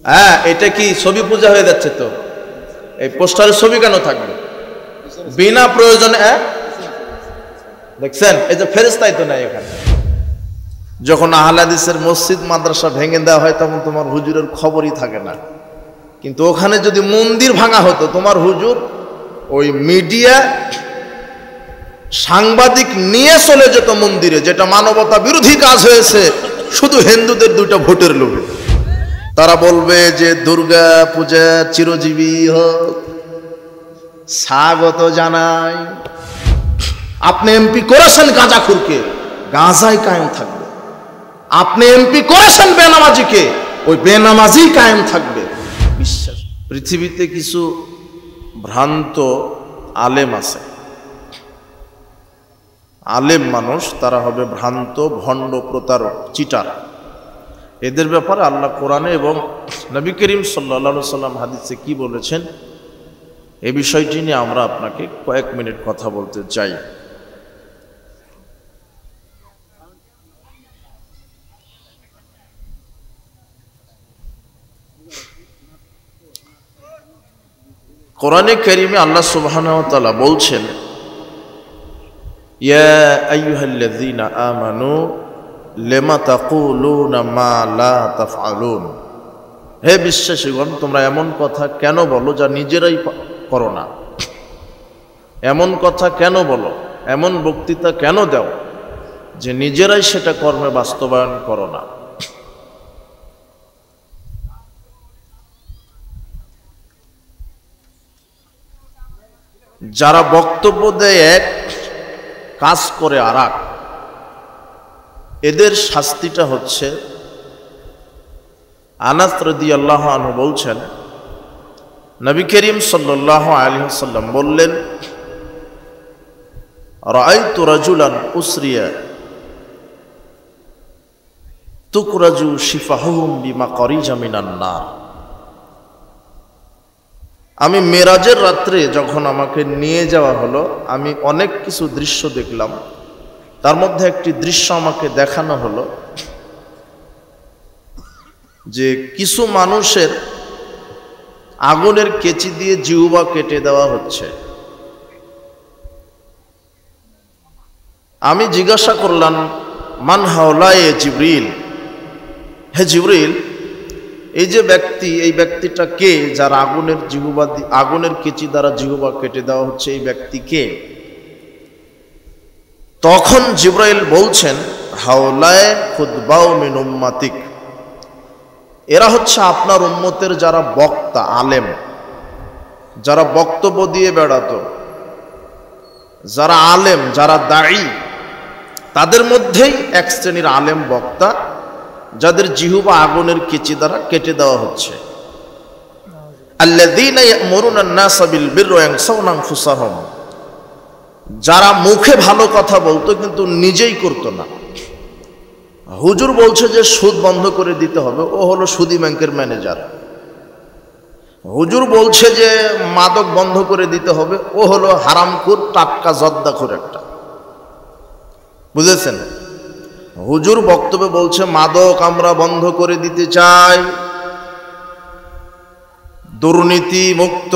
হ্যাঁ, এটা কি ছবি পূজা হয়ে যাচ্ছে? তো এই পোস্টারে ছবি কেন থাকবে বিনা প্রয়োজনে? দেখছেন, এই যে ফেরেশতাই তো নাই এখানে। যখন আহলে হাদিসের মসজিদ মাদ্রাসা ভেঙে দেওয়া হয় তখন তোমার হুজুরের খবরই থাকে না, কিন্তু ওখানে যদি মন্দির ভাঙা হতো তোমার হুজুর ওই মিডিয়া সাংবাদিক নিয়ে চলে যেত মন্দিরে, যেটা মানবতা বিরোধী কাজ হয়েছে শুধু হিন্দুদের দুইটা ভোটের লোভে। তারা বলবে যে দুর্গা পূজা চিরজীবী হোক, স্বাগত জানাই। আপনি এমপি করেছেন গাঁজাখুরকে, গাঁজাই কায়েম থাকবে। আপনি এমপি করেছেন বেনামাজিকে, ওই বেনামাজি কায়েম থাকবে। বিশ্বাস। পৃথিবীতে কিছু ভ্রান্ত আলেম আছে, আলেম মানুষ, তারা হবে ভ্রান্ত, ভণ্ড, প্রতারক, চিটার। এদের ব্যাপারে আল্লাহ কোরআনে এবং নবী করিম সাল্লাল্লাহু আলাইহি সাল্লাম হাদিসে কি বলেছেন এই বিষয়টি নিয়ে আমরা আপনাকে কয়েক মিনিট কথা বলতে চাই। কোরআনে কারীমে আল্লাহ সুবহানাহু ওয়া তাআলা বলছেন, ইয়া আইয়ুহাল্লাযীনা আমানু লিমা তাকুলুনা মা লা তাফআলুন। হে বিশ্বাসীগণ, তোমরা এমন কথা কেন বলো যা নিজেরাই করো না? এমন কথা কেন বলো, এমন বক্তৃতা কেন দাও যে নিজেরাই সেটা কর্মে বাস্তবায়ন করো না? যারা বক্তব্য দেয় এক, কাজ করে আর এক, এদের শাস্তিটা হচ্ছে, আনাস রাদিয়াল্লাহু আনহু বলছেন, নবী করিম সাল্লাল্লাহু আলাইহি ওয়াসাল্লাম বললেন, রাআইতু রাজুলান উসরিয়া তুকরাজু শিফাহুম বিমাকারিজা মিনান নার। আমি মেরাজের রাত্রে যখন আমাকে নিয়ে যাওয়া হলো, আমি অনেক কিছু দৃশ্য দেখলাম। তার মধ্যে একটি দৃশ্য আমাকে দেখানো হলো যে কিছু মানুষের আগুনের কেচি দিয়ে জিহ্বা কেটে দেওয়া হচ্ছে। আমি জিজ্ঞাসা করলাম, মান হাওলায়ে জিবরিল, হে জিবরিল, এই যে ব্যক্তি, এই ব্যক্তিটা কে যার আগুনের কেচি দ্বারা জিহ্বা কেটে দেওয়া হচ্ছে, এই ব্যক্তি কে? তখন জিবরাইল বলছেন, হাওলায়ে খুতবাউ মিন উম্মাতিক, এরা হচ্ছে আপনার উম্মতের যারা বক্তা, আলেম, যারা বক্তব্য দিয়ে বেড়াতো, যারা আলেম, যারা দাঈ, তাদের মধ্যেই এক শ্রেণীর আলেম বক্তা যাদের জিহ্বা আগুনের কেচি দ্বারা কেটে দেওয়া হচ্ছে। আল্লাযীনা ইয়া'মুরুনা আন-নাসা বিল বিররি ওয়া ইয়ানসাউনা আনফুসাহুম, যারা মুখে ভালো কথা বলতো কিন্তু নিজেই করতো না। হুজুর বলছে যে সুদ বন্ধ করে দিতে হবে, ও হলো সুদী ব্যাংকের ম্যানেজার। হুজুর বলছে যে মাদক বন্ধ করে দিতে হবে, ও হলো হারামখোর, টাটকা জর্দাখোর একটা। বুঝেছেন? হুজুর বক্তব্যে বলছে মাদক আমরা বন্ধ করে দিতে চাই, দুর্নীতি মুক্ত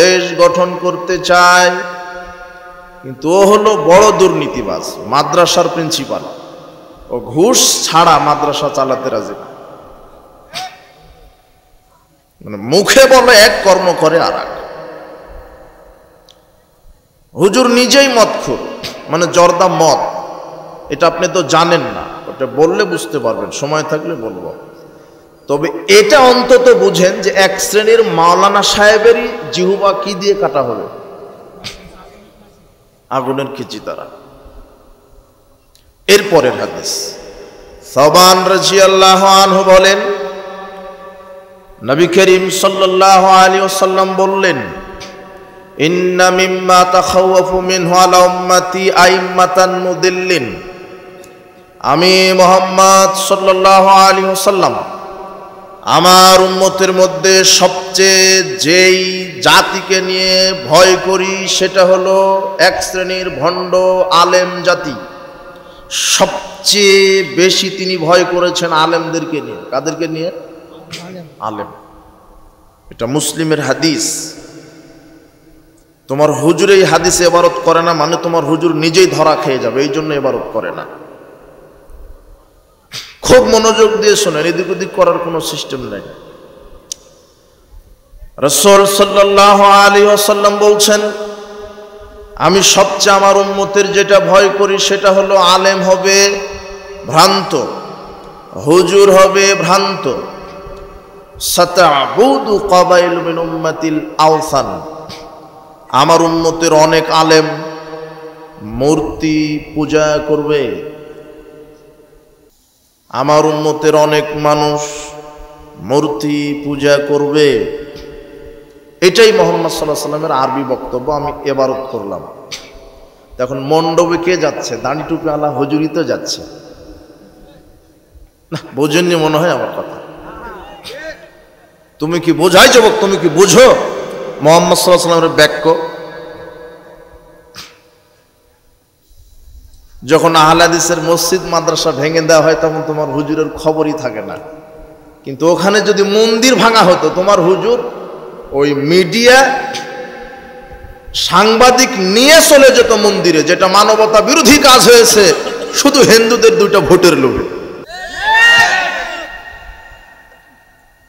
দেশ গঠন করতে চাই, কিন্তু ও হলো বড় দুর্নীতিবাজ, মাদ্রাসার প্রিন্সিপাল। ও ঘুষ ছাড়া মাদ্রাসা চালাতে রাজি না। মানে মুখে বলে এক, কর্ম করে আর এক। হুজুর নিজেই মদখোর, মানে জর্দা মদ। এটা আপনি তো জানেন না, ওটা বললে বুঝতে পারবেন, সময় থাকলে বলবো। তবে এটা অন্তত বুঝেন যে এক শ্রেণীর মাওলানা সাহেবেরই জিহ্বা কি দিয়ে কাটা হবে? আগুনের কেচি দ্বারা। এরপরের হাদিস, সাওবান রাদিয়াল্লাহু আনহু বলেন, নবী করিম সাল্লাল্লাহু আলাইহি ওয়াসাল্লাম বললেন, ইন্না মিম্মা তাখাওয়াফু মিনহু আলা উম্মতি আইম্মাতান মুদিল্লিন। আমি মুহাম্মদ সাল্লাল্লাহু আলাইহি ওয়াসাল্লাম আমার উম্মতের মধ্যে সবচেয়ে যেই জাতিকে নিয়ে ভয় করি সেটা হলো এক শ্রেণীর ভণ্ড আলেম জাতি। সবচেয়ে বেশি তিনি ভয় করেছেন আলেমদেরকে নিয়ে। কাদেরকে নিয়ে? আলেম। এটা মুসলিমের হাদিস। তোমার হুজুর এই হাদিসে ইবারত করে না মানে তোমার হুজুর নিজেই ধরা খেয়ে যাবে, এই জন্য ইবারত করে না। খুব মনোযোগ দিয়ে শোনেন, এদিক ওদিক করার কোনো সিস্টেম নেই। রাসূল সাল্লাল্লাহু আলাইহি ওয়াসাল্লাম বলছেন, আমি সবচেয়ে আমার উম্মতের যেটা ভয় করি সেটা হলো আলেম হবে ভ্রান্ত, হুজুর হবে ভ্রান্ত। সাতাবুদু কাবাইল মিন উম্মাতিল আওসান, আমার উম্মতের অনেক আলেম মূর্তি পূজা করবে। আমার উম্মতের অনেক মানুষ মূর্তি পূজা করবে। এটাই মুহাম্মদ সাল্লাল্লাহু আলাইহি ওয়াসাল্লামের আরবি বক্তব্য। আমি ইবারত করলাম। এখন মণ্ডপে কে যাচ্ছে? দাড়ি টুপি আলা হুজুরই তো যাচ্ছে না। বোঝেননি মনে হয় আমার কথা। তুমি কি বোঝাই যুবক? তুমি কি বুঝো মুহাম্মদ সাল্লাল্লাহু আলাইহি ওয়াসাল্লামের বাক্য? যখন আহলে হাদিসের মসজিদ মাদ্রাসা ভেঙে দেওয়া হয় তখন তোমার হুজুরের খবরই থাকে না। কিন্তু ওখানে যদি মন্দির ভাঙা হতো, তোমার হুজুর ওই মিডিয়া সাংবাদিক নিয়ে চলে যেত মন্দিরে, যেটা মানবতা বিরোধী কাজ হয়েছে শুধু হিন্দুদের 2টা ভোটের লোভে।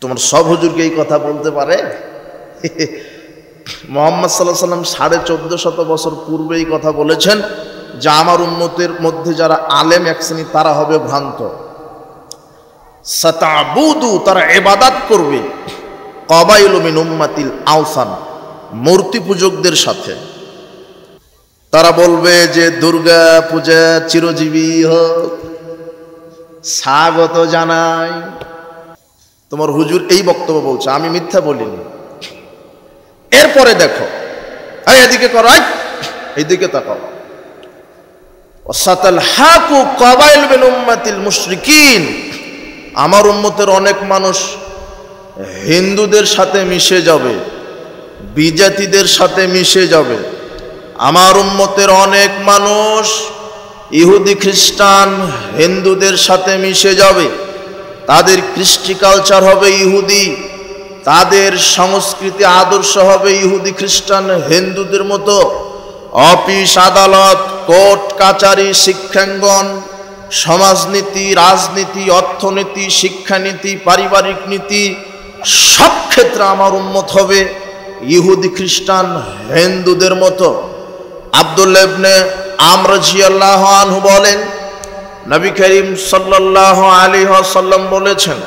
তোমার সব হুজুরকে এই কথা বলতে পারে? মুহাম্মদ সাল্লাল্লাহু আলাইহি ওয়াসাল্লাম 1450 বছর পূর্বে এই কথা বলেছেন যে আমার উম্মতের মধ্যে যারা আলেম এক শ্রেণী তারা হবে ভ্রান্ত। সাতাবুদু, তারা ইবাদত করবে, কাবাইলু মিন উম্মাতিল আওসান, মূর্তি পূজকদের সাথে। তারা বলবে যে দুর্গা পূজা চিরজীবী হোক, স্বাগত জানাই। তোমার হুজুর এই বক্তব্য বলছে, আমি মিথ্যা বলিনি। এরপরে দেখো, এই এদিকে করো, এইদিকে তাকাও। ওয়াসাতালহাকু কাবাইল মিন উম্মাতিল মুশরিকিন, আমার উম্মতের অনেক মানুষ হিন্দুদের সাথে মিশে যাবে, বিজাতিদের সাথে মিশে যাবে। আমার উম্মতের অনেক মানুষ ইহুদি খ্রিস্টান হিন্দুদের সাথে মিশে যাবে। তাদের কৃষ্টি কালচার হবে ইহুদি, তাদের সংস্কৃতি আদর্শ হবে ইহুদি খ্রিস্টান হিন্দুদের মতো। অফিস আদালত, কোর্ট কাচারি, শিক্ষাঙ্গন, সমাজনীতি, রাজনীতি, অর্থনীতি, শিক্ষানীতি, পারিবারিক নীতি, সব ক্ষেত্রে আমার উম্মত হবে ইহুদি খ্রিস্টান হিন্দুদের মতো। আব্দুল্লাহ ইবনে আমর রাদিয়াল্লাহু আনহু বলেন, নবী করিম সাল্লাল্লাহু আলাইহি ওয়াসাল্লাম বলেছেন,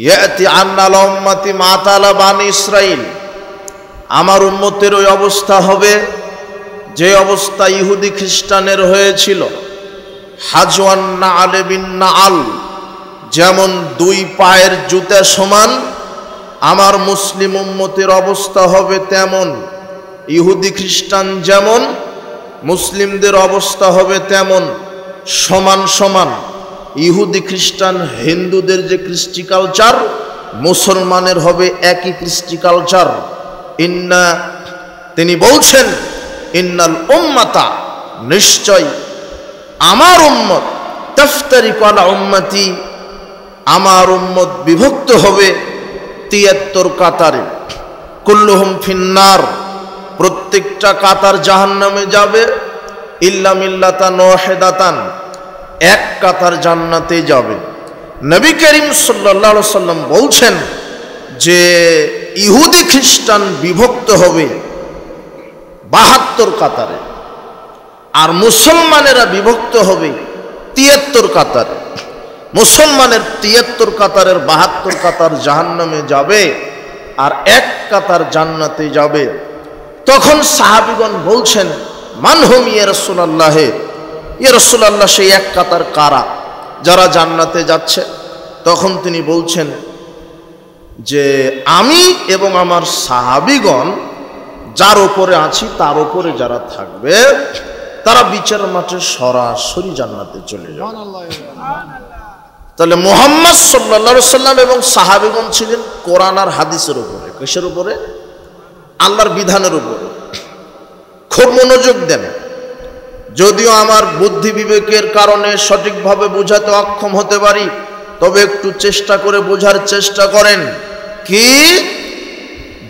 ইয়াতি আন্নাল উম্মতি মাতালা বানি ইসরাইল, আমার উম্মতের ওই অবস্থা হবে যে অবস্থা ইহুদি খ্রিস্টানের হয়েছিল। হাজওয়ান নাআল বিন নাআল, যেমন 2 পায়ের জুতা সমান, আমার মুসলিম উম্মতের অবস্থা হবে তেমন। ইহুদি খ্রিস্টান যেমন, মুসলিমদের অবস্থা হবে তেমন, সমান সমান। ইহুদি খ্রিস্টান হিন্দুদের যে কৃষ্টি কালচার, মুসলমানের হবে একই কৃষ্টি কালচার। তিনি বলছেন, ইন্নাল উম্মাতা, নিশ্চয় আমার উম্মত, তাফতারিকু আলা উম্মতি, আমার উম্মত বিভক্ত হবে 73 কাতারে। কুল্লুহুম ফিন্নার, প্রত্যেকটা কাতার জাহান্নামে যাবে। ইল্লা মিল্লাতান ওয়াহিদাতান, এক কাতার জান্নাতে যাবে। নবী করিম সাল্লাল্লাহু আলাইহি ওয়াসাল্লাম বলছেন যে ইহুদি খ্রিস্টান বিভক্ত হবে 72 কাতারে, আর মুসলমানেরা বিভক্ত হবে 73 কাতারে। মুসলমানের 73 কাতারের 72 কাতার জাহান্নামে যাবে আর এক কাতার জান্নাতে যাবে। তখন সাহাবীগণ বলছেন, মান হুম ইয়া রাসূলুল্লাহ, ইয়া রাসূলুল্লাহ সেই এক কাতার কারা যারা জান্নাতে যাচ্ছে? তখন তিনি বলছেন যে আমি এবং আমার সাহাবীগণ যার উপরে আছি তার উপরে যারা থাকবে তারা বিচার মাঠে সরাসরি জান্নাতে চলে যাবে। তাহলে মুহাম্মদ সাল্লাল্লাহু আলাইহি ওয়াসাল্লাম এবং সাহাবীগণ ছিলেন কোরআন আর হাদিসের উপরে। কিসের উপরে? আল্লাহর বিধানের উপরে। খুব মনোযোগ দেন। যদিও আমার বুদ্ধি বিবেকের কারণে সঠিকভাবে বোঝাতে অক্ষম হতে পারি, তবে একটু চেষ্টা করে বোঝার চেষ্টা করেন কি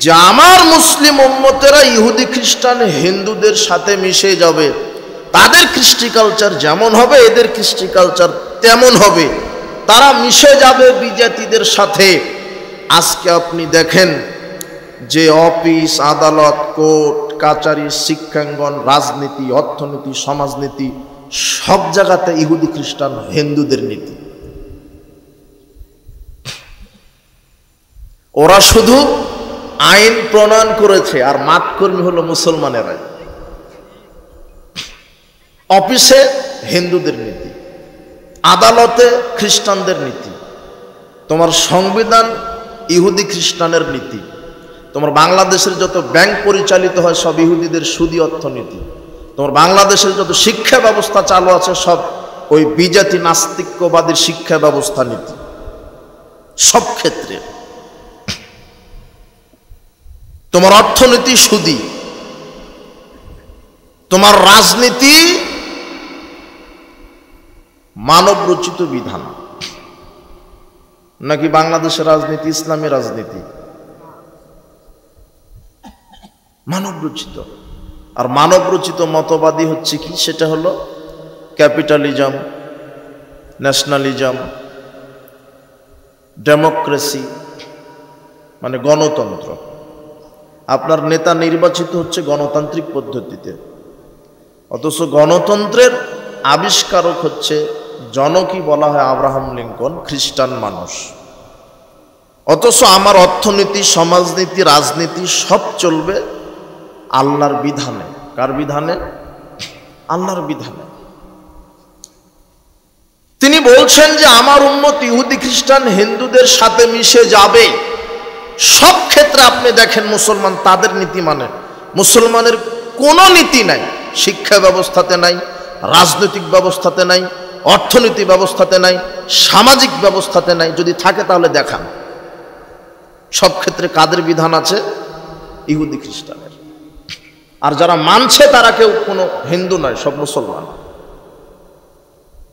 যে আমার মুসলিম উম্মতেরা ইহুদি খ্রিস্টান হিন্দুদের সাথে মিশে যাবে, তাদের কৃষ্টি কালচার যেমন হবে এদের কৃষ্টি কালচার তেমন হবে, তারা মিশে যাবে বিজাতিদের সাথে। আজকে আপনি দেখেন যে অফিস আদালত কোর্ট কাচারি শিক্ষাঙ্গন রাজনীতি অর্থনীতি সমাজনীতি সব জায়গাতে ইহুদি খ্রিস্টান হিন্দুদের নীতি। ওরা শুধু আইন প্রণয়ন করেছে আর মাঠকর্মী হলো মুসলমানেরা। অফিসে হিন্দুদের নীতি, আদালতে খ্রিস্টানদের নীতি, তোমার সংবিধান ইহুদি খ্রিস্টানের নীতি, তোমার বাংলাদেশের যত ব্যাংক পরিচালিত হয় সব ইহুদিদের সুদী অর্থনীতি, তোমার বাংলাদেশের যত শিক্ষা ব্যবস্থা চালু আছে সব ওই বিজাতি নাস্তিক্যবাদীর শিক্ষা ব্যবস্থা নীতি। সব ক্ষেত্রে তোমার অর্থনীতি সুদী, তোমার রাজনীতি মানব রচিত বিধান। নাকি বাংলাদেশের রাজনীতি ইসলামী রাজনীতি? মানব রচিত। আর মানব রচিত মতবাদী হচ্ছে কি? সেটা হলো ক্যাপিটালিজম, ন্যাশনালিজম, ডেমোক্রেসি, মানে গণতন্ত্র। আপনার নেতা নির্বাচিত হচ্ছে গণতান্ত্রিক পদ্ধতিতে, অথচ গণতন্ত্রের আবিষ্কারক হচ্ছে জনকই বলা হয় আব্রাহাম লিঙ্কন, খ্রিস্টান মানুষ। অথচ আমার অর্থনীতি সমাজনীতি রাজনীতি সব চলবে আল্লাহর বিধানে। কার বিধানে? আল্লাহর বিধানে। তিনি বলছেন যে আমার উম্মত ইহুদি খ্রিস্টান হিন্দুদের সাথে মিশে যাবে। সব ক্ষেত্রে আপনি দেখেন মুসলমান তাদের নীতি মানে, মুসলমানের কোনো নীতি নাই, শিক্ষা ব্যবস্থাতে নাই, রাজনৈতিক ব্যবস্থাতে নাই, অর্থনীতি ব্যবস্থাতে নাই, সামাজিক ব্যবস্থাতে নাই। যদি থাকে তাহলে দেখান। সব ক্ষেত্রে কাদের বিধান আছে? ইহুদি খ্রিস্টানের। আর যারা মানছে তারা কেউ কোনো হিন্দু নয়, সব মুসলমান।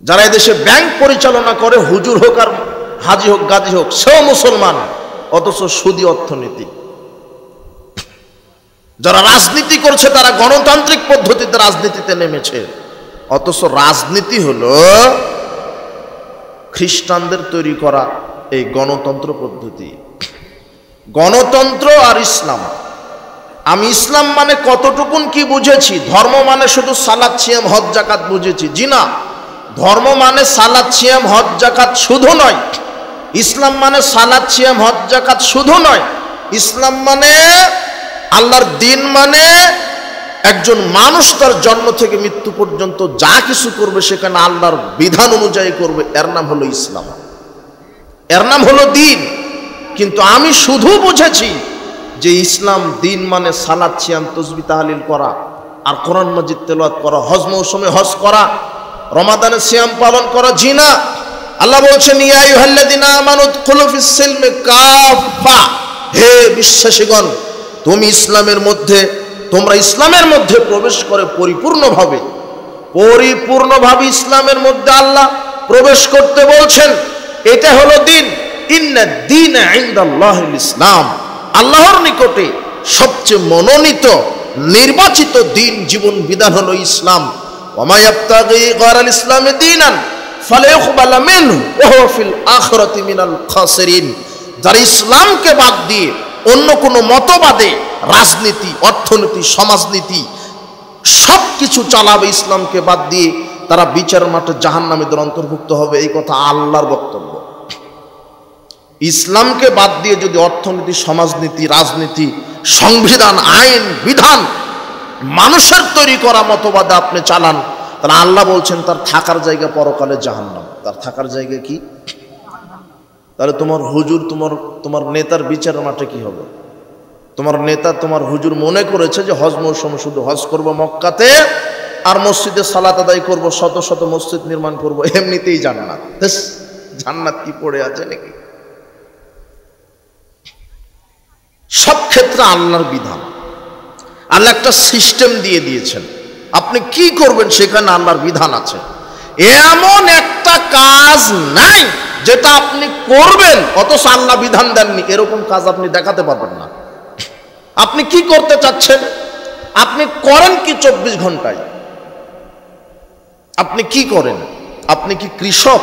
যারা এদেশে ব্যাংক পরিচালনা করে, হুজুর হোক আর হাজি হোক গাজী হোক, সেও মুসলমান, অথচ সুদী অর্থনীতি। যারা রাজনীতি করছে তারা গণতান্ত্রিক পদ্ধতিতে রাজনীতিতে নেমেছে, অথচ রাজনীতি হলো খ্রিস্টানদের তৈরি করা এই গণতন্ত্র পদ্ধতি। গণতন্ত্র আর ইসলাম, আমি ইসলাম মানে কতটুকুন কি বুঝেছি? ধর্ম মানে শুধু সালাত সিয়াম হজ যাকাত বুঝেছি? জি না, ধর্ম মানে সালাত সিয়াম হজ যাকাত শুধু নয়। ইসলাম মানে সালাত সিয়াম হজ যাকাত শুধু নয়। ইসলাম মানে আল্লাহর দিন, মানে একজন মানুষ তার জন্ম থেকে মৃত্যু পর্যন্ত যা কিছু করবে সেখানে আল্লাহর বিধান অনুযায়ী করবে, এর নাম হলো ইসলাম, এর নাম হলো দিন। কিন্তু আমি শুধু বুঝেছি যে ইসলাম দিন মানে সালাত সিয়াম তাসবিহ তাহলিল করা আর কোরআন মাজিদ তেলাওয়াত করা, হজ মৌসুমে হজ করা, রমাদানে সিয়াম পালন করা। জি না, আল্লাহ বলছেন ইয়া আইয়ুহাল্লাযিনা আমানু উদখুলু ফিস সিলমি কাফা, হে বিশ্বাসীগণ তুমি ইসলামের মধ্যে, তোমরা ইসলামের মধ্যে প্রবেশ করে পরিপূর্ণভাবে ইসলামের মধ্যে আল্লাহ প্রবেশ করতে বলছেন। এটা হলো দিন। ইন্না দ্বীনা ইনদাল্লাহিল ইসলাম, আল্লাহর নিকটে সবচেয়ে মনোনীত নির্বাচিত দিন জীবন বিধান হলো ইসলাম। ওয়া মা ইয়াবতাগি গায়রাল ইসলামি দীনান ফালা ইউকবালা মিনহু ওয়া হুয়া ফিল আখিরাতি মিনাল খাসিরিন। যারা ইসলামকে বাদ দিয়ে অন্য কোনো মতবাদে রাজনীতি অর্থনীতি সমাজনীতি সব কিছু চালাবে, ইসলামকে বাদ দিয়ে তারা বিচার মাঠে জাহান্নামীদের অন্তর্ভুক্ত হবে। এই কথা আল্লাহর বক্তব্য। ইসলামকে বাদ দিয়ে যদি অর্থনীতি সমাজনীতি রাজনীতি সংবিধান আইন বিধান মানুষের তৈরি করা মতবাদে আপনি চালান, তাহলে আল্লাহ বলছেন তার থাকার জায়গা পরকালে জাহান্নাম। তার থাকার জায়গা কি? তাহলে তোমার হুজুর তোমার নেতার বিচার মাঠে কি হবে? তোমার নেতা তোমার হুজুর মনে করেছে যে হজ মৌসুমে শুধু হজ করব মক্কাতে আর মসজিদে সালাত আদায় করব, শত শত মসজিদ নির্মাণ করব, এমনিতেই জান্নাত। জান্নাত কি পড়ে আছে নাকি? সব ক্ষেত্রে আল্লাহর বিধান। আল্লাহ একটা সিস্টেম দিয়ে দিয়েছেন, আপনি কি করবেন সেখানে আল্লাহর বিধান আছে। এমন একটা কাজ নাই যেটা আপনি করবেন অথচ আল্লাহ বিধান দেননি, এরকম কাজ আপনি দেখাতে পারবেন না। আপনি কি করতে চাচ্ছেন? আপনি করেন কি 24 ঘন্টায়? আপনি কি করেন? আপনি কি কৃষক?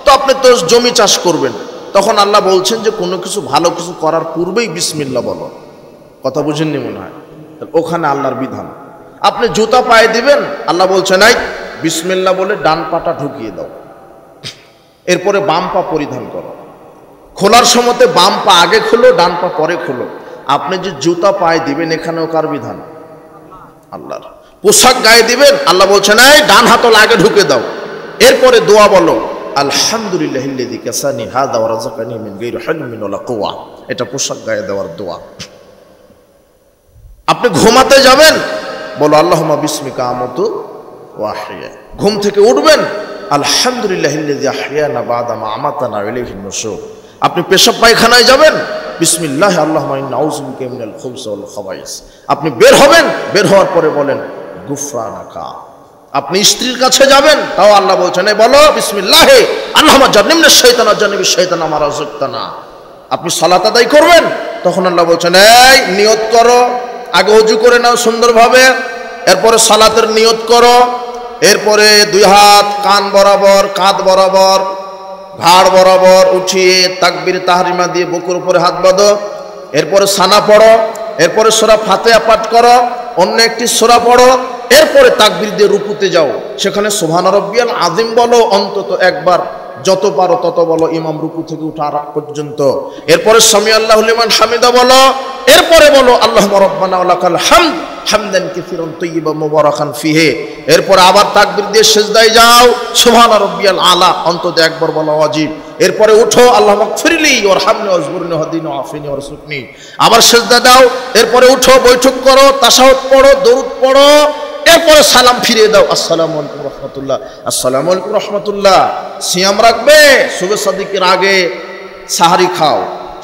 তো আপনি তো জমি চাষ করবেন। তখন আল্লাহ বলছেন যে কোনো কিছু ভালো কিছু করার পূর্বেই বিসমিল্লাহ বলো। কথা বুঝেননি মনে হয়? ওখানে আল্লাহর বিধান। আপনি জুতা পায়ে দিবেন, আল্লাহ বলছেন এই বিসমিল্লাহ বলে ডান পাটা ঢুকিয়ে দাও, এরপরে বাম পা পরিধান করো। খোলার সময়তে বাম পা আগে খোলো, ডান পা পরে খোলো। আপনি যে জুতা পায়ে দিবেন এখানেও কার বিধান? আল্লাহর। পোশাক গায়ে দিবেন, আল্লাহ বলছেন এই ডান হাতল আগে ঢুকে দাও, এরপরে দোয়া বলো আলহামদুলিল্লাহিল্লাযী কাসানি হাযা ওয়া রাযাকানি মিন গায়রি হাওলিন ওয়ালা কুওয়া। এটা পোশাক গায়ে দেওয়ার দোয়া। আপনি ঘুমাতে যাবেন, বলো আল্লাহুম্মা বিসমিকা আমুতু ওয়া আহইয়া। ঘুম থেকে উঠবেন, আলহামদুলিল্লাহিল্লাযী আহইয়ানা বা'দা মা আমাতানা ওয়া ইলাইহিন নুশুর। আপনি পেশাব পায়খানায় যাবেন, বিসমিল্লাহ আল্লাহুম্মা ইন্না আউযু বিকা মিনাল খুবসি ওয়াল খাবাইস। আপনি বের হবেন, বের হওয়ার পরে বলেন গুফরানাকা। আপনি স্ত্রীর কাছে যাবেন, তাও আল্লাহ বলছেন এই বলো বিসমিল্লাহ আল্লাহুম্মা জান্নিবনাশ শাইতানা জান্নিবিশ শাইতানা মা রাযাকতানা। আপনি সালাত আদায় করবেন, তখন আল্লাহ বলছেন এই নিয়ত করো, আগে ওযু করে নাও সুন্দরভাবে, এরপরে সালাতের নিয়ত করো, এরপরে দুই হাত কান বরাবর, কাঁধ বরাবর, ঘাড় বরাবর উঠিয়ে তাকবীর তাহরিমা দিয়ে বুকের উপরে হাত বাঁধো, এরপরে সানা পড়ো, এরপরে সূরা ফাতিহা পাঠ করো, অন্য একটি সূরা পড়ো, এরপরে তাকবীর দিয়ে রুকুতে যাও, সেখানে সুবহান রাব্বিয়াল আযীম বলো অন্তত একবার, যত পারো তত বলো ইমাম রুকু থেকে ওঠার আগ পর্যন্ত। এরপরে সামি আল্লাহু লিমান হামিদা বলো, এরপরে বলো আল্লাহুম্মা রাব্বানা ওয়া লাকাল হামদ হামদান কাসীরান তাইয়্যিবান মুবারাকান ফিহি। এরপরে আবার তাকবীর দিয়ে সিজদায় যাও, সুবহান রাব্বিয়াল আলা অন্তত একবার বলা ওয়াজিব। এরপরে উঠো আল্লাহুম্মা গফিরলি ওয়ারহামনি ওয়াজবুরনি ওয়াহদিনি ওয়াআফিনি ওয়ারযুকনি, আবার সিজদা দাও, এরপরে উঠো বৈঠক করো, তাশাহুদ পড়ো, দরুদ পড়ো, এরপরে সালাম ফিরিয়ে দাও, আসসালামু আলাইকুম রাহমাতুল্লাহ, আসসালামু আলাইকুম রাহমাতুল্লাহ। সিয়াম রাখবে, শুভ সাদিকের আগে সাহারি খাও,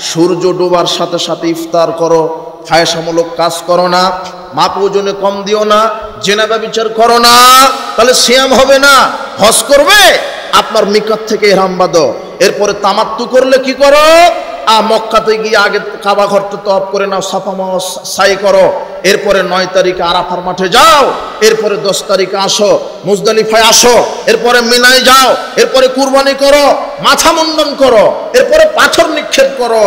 সূর্য ডোবার সাথে সাথে ইফতার করো, ফায়সামূলক কাজ করো না, মাপ ওজনে কম দিও না, জেনা ব্যভিচার করো না, তাহলে সিয়াম হবে না। হজ করবে, আপনার মিকাত থেকে ইহরাম বাঁধো, এরপরে তামাত্তু করলে কি করো, মক্কাতে গিয়ে আগে কাবা ঘরটা তওয়াফ করে নাও, সাফা মারওয়া সাই করো, এরপরে 9 তারিখে আরাফার মাঠে যাও, এরপরে 10 তারিখে আসো, মুজদালিফায় আসো, এরপরে মিনায় যাও, এরপরে কুরবানি করো, মাথা মুন্ডন করো, এরপরে পাথর নিক্ষেপ করো।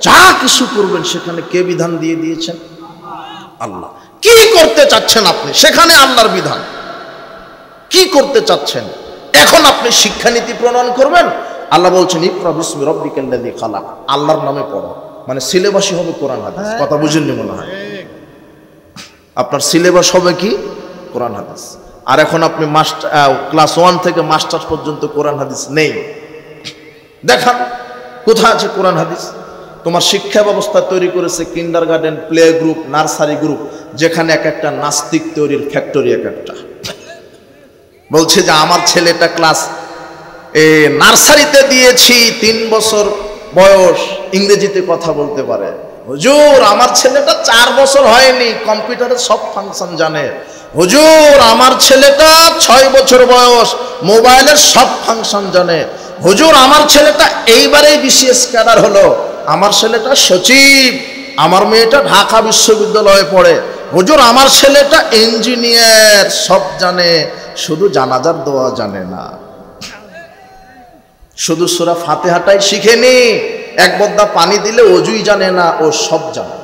যা কিছু করবেন সেখানে কে বিধান দিয়ে দিয়েছেন? আল্লাহ। কি করতে চাচ্ছেন আপনি? সেখানে আল্লাহর বিধান। কি করতে চাচ্ছেন? এখন আপনি শিক্ষানীতি প্রণয়ন করবেন, আল্লাহ বলছেন ইকরা বিসমি রাব্বিকাল্লাযী খালাক, আল্লাহর নামে পড়ো, মানে সিলেবাসই হবে কোরআন হাদিস। কথা বুঝেননি মনে হয়? আপনার সিলেবাস হবে কি? কোরআন হাদিস। আর এখন আপনি ক্লাস 1 থেকে মাস্টার্স পর্যন্ত কোরআন হাদিস নেই। দেখান কোথায় আছে কোরআন হাদিস? তোমার শিক্ষা ব্যবস্থা তৈরি করেছে kindergarten, play group, nursery group, যেখানে এক একটা নাস্তিক তৈরির ফ্যাক্টরি এক একটা। বলছে যে আমার ছেলেটা ক্লাস নার্সারিতে দিয়েছি, 3 বছর বয়স, ইংরেজিতে কথা বলতে পারে। হুজুর আমার ছেলেটা 4 বছর হয়নি, কম্পিউটারের সব ফাংশন জানে। হুজুর আমার ছেলেটা 6 বছর বয়স, মোবাইলের সব ফাংশন জানে। হুজুর আমার ছেলেটা এইবারেই বিসিএস ক্যাডার হলো, আমার ছেলেটা সচিব, আমার মেয়েটা ঢাকা বিশ্ববিদ্যালয়ে পড়ে। হুজুর আমার ছেলেটা ইঞ্জিনিয়ার, সব জানে, শুধু জানাজার দোয়া জানে না, শুধু সূরা ফাতিহাটাই শিখেনি, এক বদ্দা পানি দিলে ওযুই জানে না, ও সব জানে।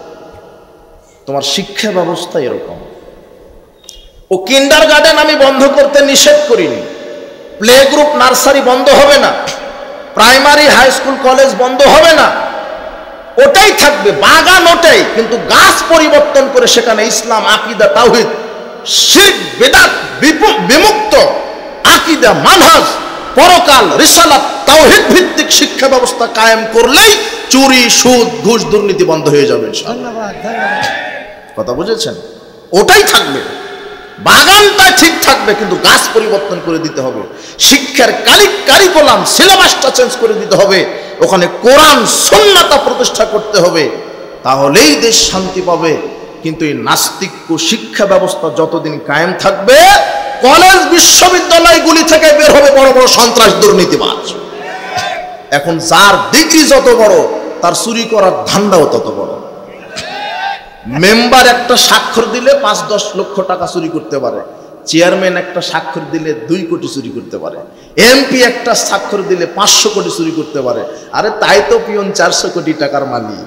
তোমার শিক্ষা ব্যবস্থা এরকম। ও কিন্ডারগার্টেন আমি বন্ধ করতে নিষেধ করিনি, প্লে গ্রুপ, নার্সারি বন্ধ হবে না, প্রাইমারি, হাই স্কুল, কলেজ বন্ধ হবে না, ওটাই থাকবে, বাগান ওটাই, কিন্তু গাছ পরিবর্তন করে সেখানে ইসলাম, আকীদা, তাওহীদ, শিরক, বিদআত, বিমুক্ত আকীদা, মানহাজ, পরকাল, রিসালাত, তাওহীদ ভিত্তিক শিক্ষা ব্যবস্থা কায়েম করলেই চুরি, সুদ, ঘুষ, দুর্নীতি বন্ধ হয়ে যাবে ইনশাআল্লাহ। কথা বুঝেছেন? ওটাই থাকবে, বাগানটা ঠিক থাকবে, কিন্তু গাছ পরিবর্তন করে দিতে হবে। শিক্ষার কারিকুলাম, সিলেবাসটা চেঞ্জ করে দিতে হবে, ওখানে কোরআন সুন্নাত প্রতিষ্ঠা করতে হবে, তাহলেই দেশ শান্তি পাবে। কিন্তু এই নাস্তিক শিক্ষা ব্যবস্থা যতদিন কায়েম থাকবে, কলেজ বিশ্ববিদ্যালয়গুলি থেকে বের হবে বড় বড় সন্ত্রাস, দুর্নীতিবাজ। এখন যার ডিগ্রি যত বড় তার চুরি করার ধান্দাও তত বড়। মেম্বার একটা স্বাক্ষর দিলে 5-10 লক্ষ টাকা চুরি করতে পারে, চেয়ারম্যান একটা স্বাক্ষর দিলে 2 কোটি চুরি করতে পারে, এমপি একটা স্বাক্ষর দিলে 500 কোটি চুরি করতে পারে। আরে তাই তো পিয়ন 400 কোটি টাকার মালিক।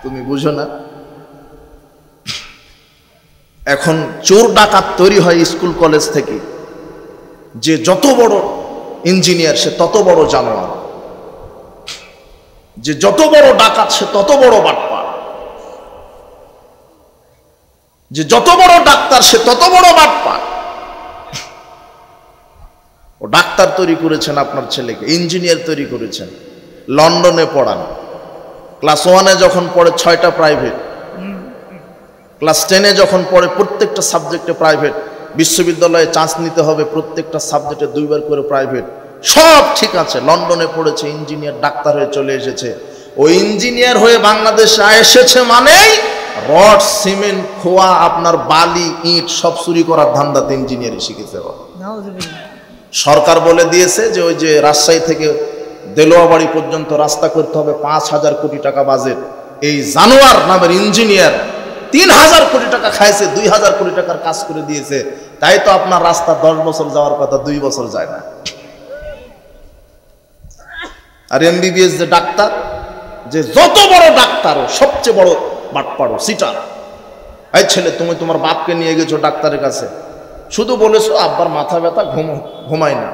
তুমি বুঝো না? এখন চোর ডাকাত তৈরি হয় স্কুল কলেজ থেকে, যে যত বড় ইঞ্জিনিয়ার সে তত বড় জানোয়ার, যে যত বড় ডাকাত সে তত বড় বাটপার, যে যত বড় ডাক্তার সে তত বড় বাটপার। ও ডাক্তার তৈরি করেছেন আপনার ছেলেকে, ইঞ্জিনিয়ার তৈরি করেছেন, লন্ডনে পড়ান, ক্লাস 1-এ যখন পড়ে 6টা প্রাইভেট, ক্লাস 10-এ যখন পড়ে প্রত্যেকটা সাবজেক্টে প্রাইভেট, বিশ্ববিদ্যালয়ে চান্স নিতে হবে প্রত্যেকটা সাবজেক্টে 2 বার করে প্রাইভেট, সব ঠিক আছে, লন্ডনে পড়েছে, ইঞ্জিনিয়ার ডাক্তার হয়ে চলে এসেছে। ও ইঞ্জিনিয়ার হয়ে বাংলাদেশে এসেছে মানেই রড সিমেন্ট খোয়া আপনার বালি ইট সব চুরি করার ধান্দাতে ইঞ্জিনিয়ারিং শিখেছে। সরকার বলে দিয়েছে যে ওই যে রাজশাহী থেকে দেলোয়াবাড়ি পর্যন্ত রাস্তা করতে হবে 5000 কোটি টাকা বাজেট। এই জানোয়ার নামের ইঞ্জিনিয়ার 3000 কোটি টাকা খাইছে, 2000 কোটি টাকার কাজ করে দিয়েছে। তাই তো আপনার রাস্তা 10 বছর যাওয়ার কথা 2 বছর যায় না। আর এমবিবিএস যে ডাক্তার, যে যত বড় ডাক্তার সবচেয়ে বড় বাটপাড়ো সিটার। এই ছেলে তুমি তোমার বাপকে নিয়ে গেছো ডাক্তারের কাছে, শুধু বলেছো আব্বার মাথা ব্যথা ঘুমায় না,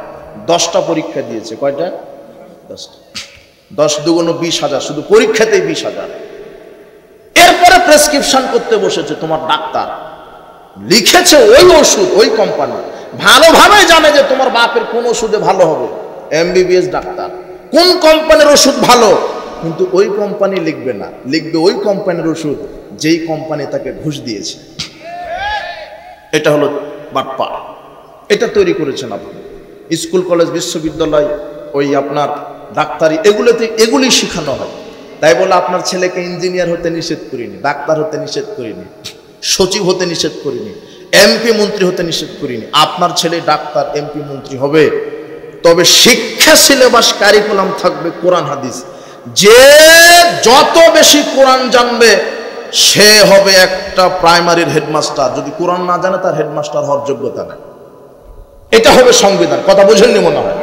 10টা পরীক্ষা দিয়েছে। কয়টা? 10টা। 10 দুগুণ 20,000, শুধু পরীক্ষাতেই 20,000। এরপরে প্রেসক্রিপশন করতে বসেছে তোমার ডাক্তার, লিখেছে ওই ওষুধ ওই কোম্পানি, ভালোভাবে জানে যে তোমার বাপের কোন ওষুধে ভালো হবে। এমবিবিএস ডাক্তার, কোন কোম্পানির ওষুধ ভালো, কিন্তু ওই কোম্পানি লিখবে না, লিখবে ওই কোম্পানির ওষুধ যেই কোম্পানি তাকে ঘুষ দিয়েছে। এটা হলো বাটপা। এটা তৈরি করেছেন আপনি। স্কুল কলেজ বিশ্ববিদ্যালয় ওই আপনার ডাক্তারি এগুলোতে এগুলি শেখানো হয়। তাই বলে আপনার ছেলেকে ইঞ্জিনিয়ার হতে নিষেধ করিনি, ডাক্তার হতে নিষেধ করিনি, সচিব হতে নিষেধ করিনি, এমপি মন্ত্রী হতে নিষেধ করিনি। আপনার ছেলে ডাক্তার এমপি মন্ত্রী হবে, তবে শিক্ষা সিলেবাস কারিকুলাম থাকবে কোরআন হাদিস। যে যত বেশি কোরআন জানবে সে হবে একটা প্রাইমারির হেডমাস্টার, যদি কোরআন না জানে তার হেডমাস্টার হওয়ার যোগ্যতা নেই। এটা হবে সংবিধান। কথা বুঝেননি মনে হয়?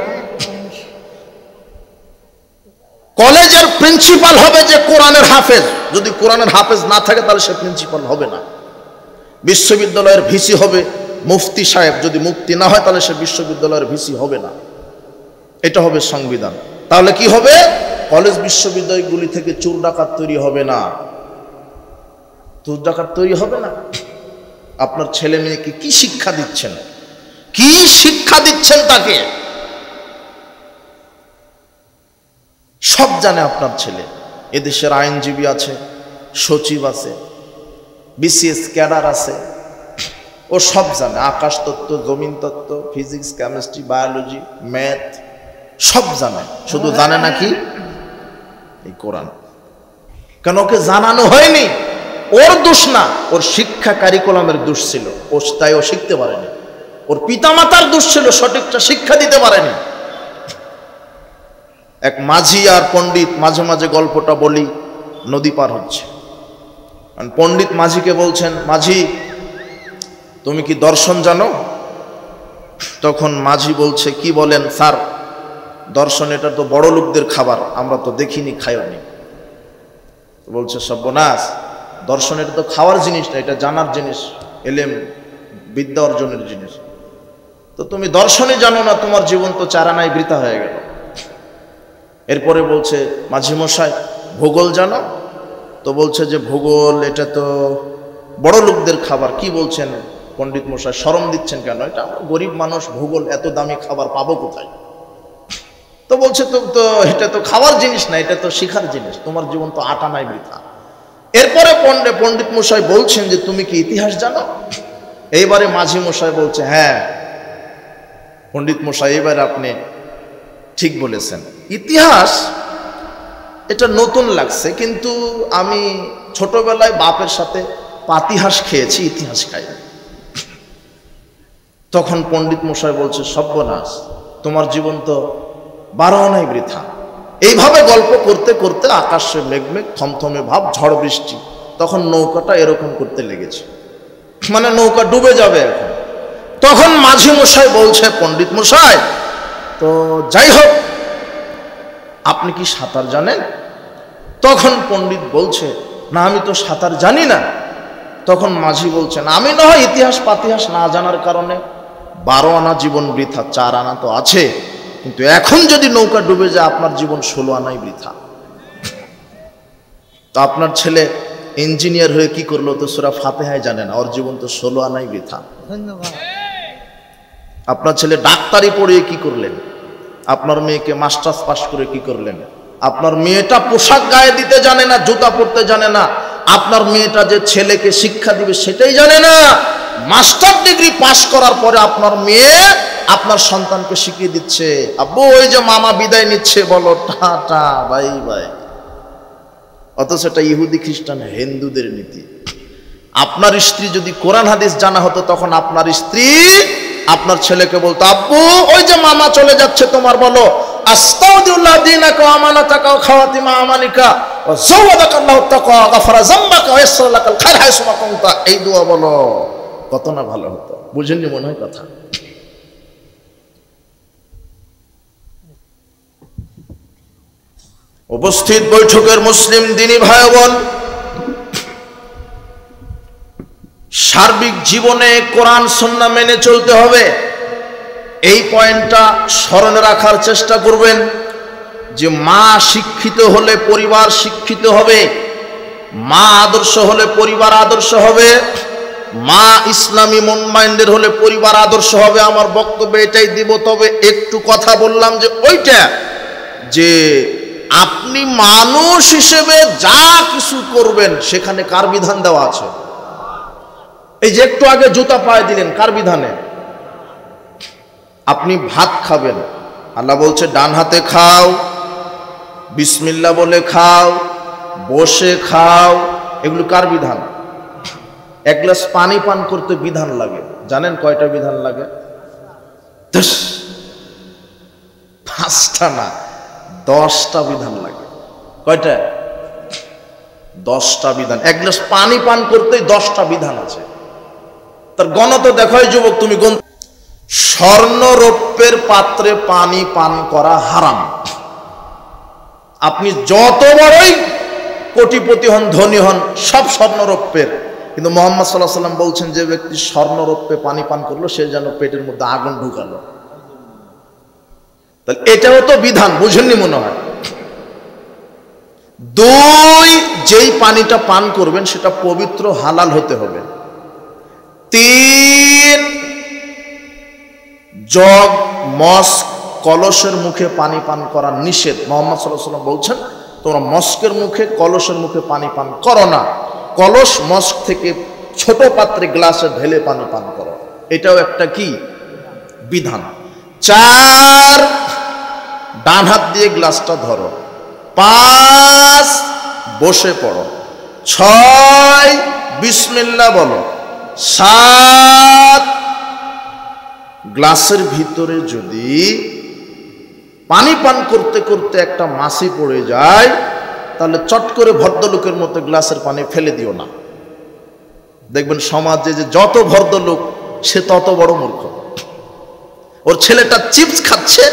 কলেজের প্রিন্সিপাল হবে যে কোরআনের হাফেজ, যদি কোরআনের হাফেজ না থাকে তাহলে সে প্রিন্সিপাল হবে না। বিশ্ববিদ্যালয়ের ভিসি হবে মুফতি সাহেব, যদি মুফতি না হয় তাহলে সে বিশ্ববিদ্যালয়ের ভিসি হবে না। এটা হবে সংবিধান। তাহলে কি হবে? কলেজ বিশ্ববিদ্যালয়গুলি থেকে চোর ডাকাত তৈরি হবে না, চোর ডাকাত তৈরি হবে না। আপনার ছেলে মেয়েকে কি শিক্ষা দিচ্ছেন? কি শিক্ষা দিচ্ছেন তাকে? সব জানে আপনার ছেলে। এদেশের আইনজীবী আছে, সচিব আছে, বিসিএস ক্যাডার আছে, ও সব জানে। আকাশ তত্ত্ব, জমিন তত্ত্ব, ফিজিক্স, কেমিস্ট্রি, বায়োলজি, ম্যাথ সব জানে। শুধু জানে নাকি এই কোরআন। কেন? ওকে জানানো হয়নি। ওর দোষ না, ওর শিক্ষা কারিকুলামের দোষ ছিল, ও তাই ও শিখতে পারেনি। ওর পিতামাতার দোষ ছিল, সঠিকটা শিক্ষা দিতে পারেনি। এক মাঝি আর পণ্ডিত, মাঝে মাঝে গল্পটা বলি, নদী পার হচ্ছে। পণ্ডিত মাঝিকে বলছেন, মাঝি তুমি কি দর্শন জানো? তখন মাঝি বলছে, কি বলেন স্যার? দর্শন এটা তো বড় লোকদের খাবার, আমরা তো দেখিনি, খাইওনি। বলছে সর্বনাশ, দর্শন এটা তো খাওয়ার জিনিস না, এটা জানার জিনিস, এলেম বিদ্যা অর্জনের জিনিস। তো তুমি দর্শনই জানো না, তোমার জীবন তো চারানায় বৃথা হয়ে গেল। এরপরে বলছে, মাঝি মশাই ভূগোল জানো? তো বলছে যে ভূগোল এটা তো বড় লোকদের খাবার। কি বলছেন পণ্ডিত মশাই, শরম দিচ্ছেন কেন? এটা আমরা গরিব মানুষ, ভূগোল এত দামি খাবার পাবো কোথায়? তো বলছে তো এটা তো খাওয়ার জিনিস না, এটা তো শিখার জিনিস, তোমার জীবন তো আটানায় বৃথা। এরপরে পণ্ডিত মশাই বলছেন যে তুমি কি ইতিহাস জানো? এইবারে মাঝি মশাই বলছে, হ্যাঁ পণ্ডিত মশাই এবারে আপনি ঠিক বলেছেন, ইতিহাস এটা নতুন লাগছে, কিন্তু আমি ছোটবেলায় বাপের সাথে পাতিহাস খেয়েছি, ইতিহাস খাইনি। তখন পণ্ডিত মশাই বলছে, সর্বনাশ, তোমার জীবন তো 12 আনাই বৃথা। এইভাবে গল্প করতে করতে আকাশে মেঘমেঘ, থমথমে ভাব, ঝড় বৃষ্টি। তখন নৌকাটা এরকম করতে লেগেছে, মানে নৌকা ডুবে যাবে এখন। তখন মাঝি মশাই বলছে, পণ্ডিত মশাই, তো যাই হোক, আপনি কি সাঁতার জানেন? তখন পণ্ডিত বলছে, না, আমি তো সাঁতার জানি না। তখন মাঝি বলছেন, আমি না হয় ইতিহাস পাতিহাস না জানার কারণে 12 আনা জীবন বৃথা, 4 আনা তো আছে, কিন্তু এখন যদি নৌকা ডুবে যায় আপনার জীবন 16 আনাই বৃথা। তো আপনার ছেলে ইঞ্জিনিয়ার হয়ে কি করলো? তো সূরা ফাতিহাই জানে না, ওর জীবন তো 16 আনাই বৃথা। ধন্যবাদ। আপনার ছেলে ডাক্তারি পড়িয়ে কি করলেন? আপনার মেয়েকে মাস্টার্স পাস করে কি করলেন? আপনার মেয়েটা পোশাক গায়ে দিতে জানে না, জুতা পরতে জানে না। আপনার মেয়েটা যে ছেলেকে শিক্ষা দিবে সেটাই জানে না। মাস্টার ডিগ্রি পাস করার পরে আপনার মেয়ে আপনার সন্তানকে শিখিয়ে দিচ্ছে, আব্বু ওই যে মামা বিদায় নিচ্ছে, বলো টাটা বাই বাই। অথচ এটা ইহুদি খ্রিস্টান হিন্দুদের নীতি। আপনার স্ত্রী যদি কোরআন হাদিস জানা হতো, তখন আপনার স্ত্রী আপনার ছেলেকে বলতো, আব্বু ওই যে মামা চলে যাচ্ছে তোমার, বলো আস্তাউদিল্লাহ দীনাকা ওয়া আমানাতাকা ওয়া খাওয়াতিমা আমানিকা ওয়া যাওয়াদাকাল্লাহু তাকওয়া ওয়া গাফারা যামবাকা ওয়া ইয়াসসারা লাকাল খায়র হাইসু মা কুনতা। এই দোয়া বলো, কত না ভালো হতো। বুঝেননি মনে হয় কথা? উপস্থিত বৈঠকের মুসলিম দিনী ভাই বোন, সার্বিক জীবনে কোরআন সুন্নাহ মেনে চলতে হবে। এই পয়েন্টটা স্মরণে রাখার চেষ্টা করবেন যে মা শিক্ষিত হলে পরিবার শিক্ষিত হবে, মা আদর্শ হলে পরিবার আদর্শ হবে, মা ইসলামী মন মাইন্ডের হলে পরিবার আদর্শ হবে। আমার বক্তব্য এটাই দিব। তবে একটু কথা বললাম যে ওইটা যে আপনি মানুষ হিসেবে যা কিছু করবেন সেখানে কার বিধান দেওয়া আছে? এই যে একটু আগে জুতা পায়ে দিলেন, কার বিধানে? আপনি ভাত খাবেন, আল্লাহ বলছে ডান হাতে খাও, বিসমিল্লাহ বলে খাও, বসে খাও। এগুলো কার বিধান? এক গ্লাস পানি পান করতে বিধান লাগে, জানেন কয়টা বিধান লাগে? 5টা না, 10টা বিধান লাগে। কয়টা? 10টা বিধান। এক গ্লাস পানি পান করতেই 10টা বিধান আছে। তার গণত দেখায় যুবক, তুমি গণ। স্বর্ণ রৌপ্যের পাত্রে পানি পান করা হারাম। আপনি যত বড়ই কোটিপতি হন, ধনী হন, সব স্বর্ণ রৌপ্যের। কিন্তু মুহাম্মদ সাল্লাল্লাহু আলাইহি ওয়াসাল্লাম বলছেন, যে ব্যক্তি স্বর্ণ রৌপ্যে পানি পান করলো সে যেন পেটের মধ্যে আগুন ঢুকালো। তাহলে এটাও তো বিধান, বুঝেননি মনে হয়? 2, যেই পানিটা পান করবেন সেটা পবিত্র হালাল হতে হবে। 3, জগ, মস্ক, কলসের মুখে পানি পান করা নিষেধ। মুহাম্মদ সাল্লাল্লাহু আলাইহি ওয়াসাল্লাম বলছেন, তোমরা মস্কের মুখে, কলসের মুখে পানি পান করো না। কলস, মস্ক থেকে ছোট পাত্রে গ্লাসে ঢেলে পানি পান করো। এটাও একটা কি বিধান। 4, ডান হাত দিয়ে গ্লাসটা ধরো। 5, বসে পড়ো। 6, বিসমিল্লাহ বলো। 7, গ্লাসের ভিতরে যদি পানি পান করতে করতে একটা মাছি পড়ে যায়, তাহলে চট করে ভদ্রলোকের মতো গ্লাসের পানি ফেলে দিও না। দেখবেন সমাজে যে যত ভদ্রলোক সে তত বড় মূর্খ। ওর ছেলেটা চিপস খাচ্ছে,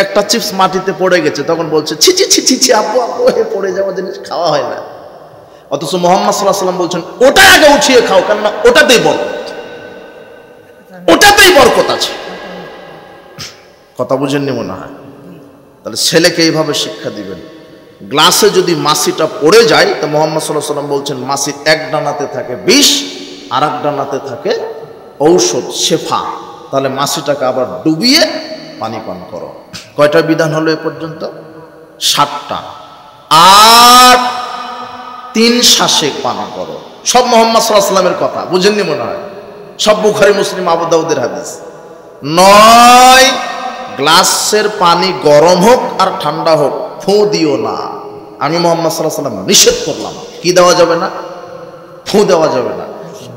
একটা চিপস মাটিতে পড়ে গেছে, তখন বলছে ছি ছি ছি ছি ছি, আব্বু আব্বু, পড়ে যাওয়া জিনিস খাওয়া হয় না। অথচ মুহাম্মদ সাল্লাল্লাহু আলাইহি ওয়াসাল্লাম বলছেন, ওটা আগে উঠিয়ে খাও, কেননা ওটাতেই বরকত, ওটাতেই বরকত আছে। কথা বুঝেননি মনে হয়? তাহলে ছেলেকে এইভাবে শিক্ষা দিবেন। গ্লাসে যদি মাছিটা পড়ে যায়, তো মুহাম্মদ সাল্লাল্লাহু আলাইহি ওয়াসাল্লাম বলছেন, মাছির এক ডানাতে থাকে বিষ, আর এক ডানাতে থাকে ঔষধ, শেফা। তাহলে মাছিটাকে আবার ডুবিয়ে পানি পান করো। কয়টা বিধান হলো এ পর্যন্ত? 7টা। 8, 3 শ্বাসে পান করো। সব মুহাম্মদ সাল্লাল্লাহু আলাইহি ওয়াসাল্লামের কথা, বুঝেননি মনে হয়? সব বুখারী, মুসলিম, আবু দাউদের হাদিস। 9, গ্লাসের পানি গরম হোক আর ঠান্ডা হোক ফু দিও না। আমি মুহাম্মদ সাল্লাল্লাহু আলাইহি ওয়াসাল্লাম নিষেধ করলাম, কি দেওয়া যাবে না? ফু দেওয়া যাবে না।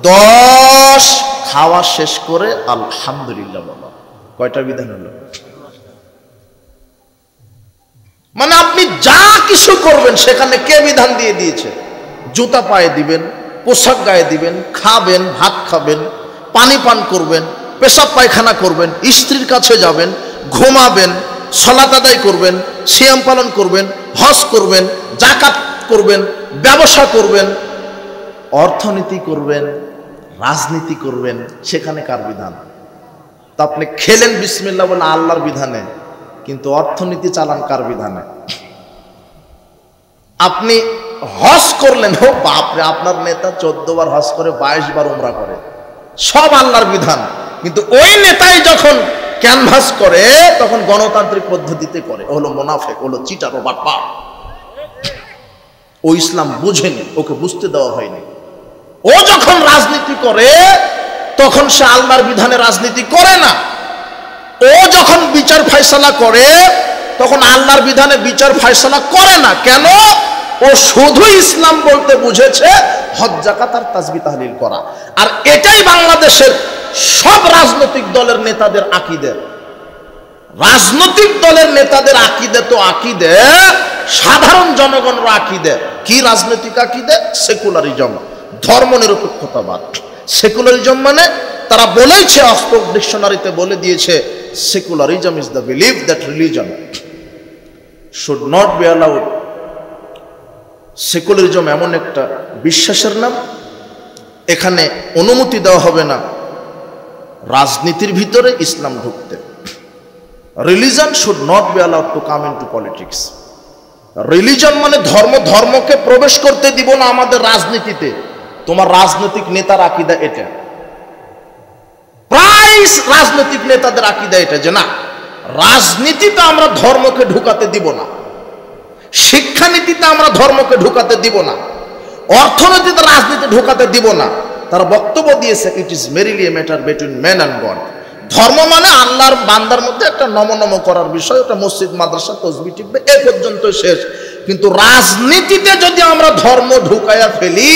10, খাওয়া শেষ করে আলহামদুলিল্লাহ বলো। কয়টা বিধান হলো? মানে আপনি যা কিছু করবেন সেখানে কে বিধান দিয়ে দিয়েছে? জুতা পায়ে দিবেন, পোশাক গায়ে দিবেন, খাবেন, ভাত খাবেন, পানি পান করবেন, পেশাব পায়খানা করবেন, স্ত্রীর কাছে যাবেন, ঘুমাবেন, সালাত আদায় করবেন, সিয়াম পালন করবেন, হজ করবেন, যাকাত করবেন, ব্যবসা করবেন, অর্থনীতি করবেন, রাজনীতি করবেন। সেখানে কার বিধান? তা আপনি খেলেন বিসমিল্লাহ বলে আল্লাহর বিধানে, কিন্তু অর্থনীতি চালান কার বিধানে? আপনি হজ করলেন, ও বাপরে, আপনার নেতা 14 বার হজ করে, 22 বার উমরা করে, সব আল্লাহর বিধান, কিন্তু ওই নেতাই যখন ক্যানভাস করে তখন গণতান্ত্রিক পদ্ধতিতে করে। হলো মুনাফিক, হলো চিটার, ও বাটপার। ও ইসলাম বুঝেনি, ওকে বুঝতে দেওয়া হয়নি। ও যখন রাজনীতি করে তখন সে আল্লাহর বিধানে রাজনীতি করে না। ও যখন বিচার ফয়সালা করে তখন আল্লাহর বিধানে বিচার ফয়সালা করে না। কেন? ও শুধু ইসলাম বলতে বুঝেছে হজ যাকাত আর তাসবিহ তাহলিল করা। আর এটাই বাংলাদেশের সব রাজনৈতিক দলের নেতাদের আকীদা। রাজনৈতিক দলের নেতাদের আকীদা তো আকীদা, সাধারণ জনগণের আকীদা কি? রাজনৈতিক আকীদা সেকুলারিজম, ধর্মনিরপেক্ষতাবাদ। সেকুলারিজম মানে তারা বলেছে, অক্সফোর্ড ডিকশনারিতে বলে দিয়েছে, secularism is the believe that religion should not be allowed. Secularism এমন একটা বিশ্বাসের নাম, এখানে অনুমতি দেওয়া হবে না রাজনীতির ভিতরে ইসলাম ঢুকতে। Religion should not be allowed to come into politics. Religion মানে ধর্ম, ধর্মকে প্রবেশ করতে দিব না আমাদের রাজনীতিতে। তোমার রাজনৈতিক নেতার আকীদা এটা, প্রায় রাজনৈতিক নেতাদের আকীদা এটা, যে না, রাজনীতিতে আমরা ধর্মকে ঢুকাতে দিব না, শিক্ষানীতিতে আমরা ধর্মকে ঢুকাতে দিব না, অর্থনীতিতে রাজনীতি ঢুকাতে দিব না। তার বক্তব্য দিয়েছে, it is merely a matter between man and god. ধর্ম মানে আল্লাহর বান্দার মধ্যে একটা নম করার বিষয়, ওটা মসজিদ মাদ্রাসা তসবিহ টিপবে, এ পর্যন্ত শেষ। কিন্তু রাজনীতিতে যদি আমরা ধর্ম ঢুকাইয়া ফেলি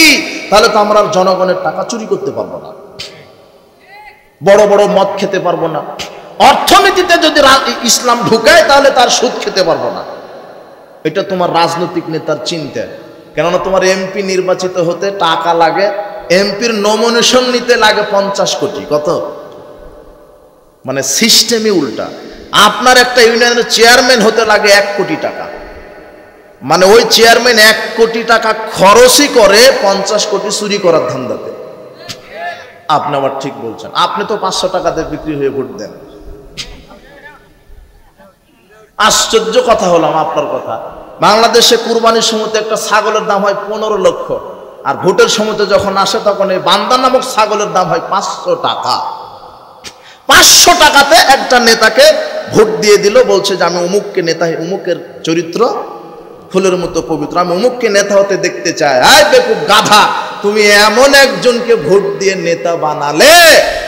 তাহলে তো আমরা জনগণের টাকা চুরি করতে পারবো না, বড় বড় মদ খেতে পারবো না। অর্থনীতিতে যদি ইসলাম ঢুকায় তাহলে তার সুদ খেতে পারবো না। এটা তোমার রাজনৈতিক নেতার চিন্তা। কেননা তোমার এমপি নির্বাচিত হতে টাকা লাগে, এমপির নমিনেশন নিতে লাগে 50 কোটি। কত? মানে সিস্টেমই উল্টা। আপনার একটা ইউনিয়নের চেয়ারম্যান হতে লাগে 1 কোটি টাকা, মানে ওই চেয়ারম্যান 1 কোটি টাকা খরচই করে 50 কোটি চুরি করার ধান্দাতে। আপনি আবার ঠিক বলছেন, আপনি তো 500 টাকাতে বিক্রি হয়ে ভোট দেন। আশ্চর্য কথা হলাম আপনার কথা। বাংলাদেশে কুরবানির সময়তে একটা ছাগলের দাম হয় 15 লক্ষ, আর ভোটের সময়তে যখন আসে তখন এই বান্দা নামক ছাগলের দাম হয় 500 টাকা। 500 টাকাতে একটা নেতাকে ভোট দিয়ে দিল, বলছে যে আমি অমুককে নেতা, অমুকের চরিত্র ফুলের মতো পবিত্র, আমি অমুককে নেতা হতে দেখতে চাই। আয় বেকুব গাধা, তুমি এমন একজনকে ভোট দিয়ে নেতা বানালে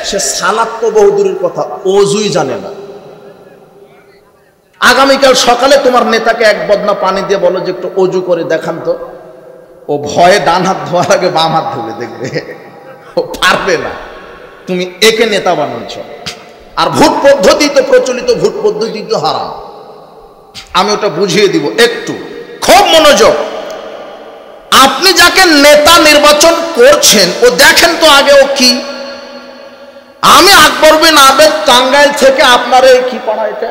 সে সালাত তো বহুদূরের কথা, ওযুই জানে না। আগামীকাল সকালে তোমার নেতাকে 1 বদনা পানি দিয়ে বলো যে একটু অজু করে দেখান তো, ও ভয়ে ডান হাত ধোয়ার আগে বাম হাত ধুবে, দেখবে ও পারবে না। তুমি একে নেতা বানিয়েছ। আর ভোট পদ্ধতি তো প্রচলিত, ভোট পদ্ধতি তো হারাম। আমি ওটা বুঝিয়ে দিব একটু, খুব মনোযোগ। আপনি যাকে নেতা নির্বাচন করছেন ও দেখেন তো আগে ও কি। আমি আকবর বিন আবেদ টাঙ্গাইল থেকে আপনার এই কি পাড়া, এটা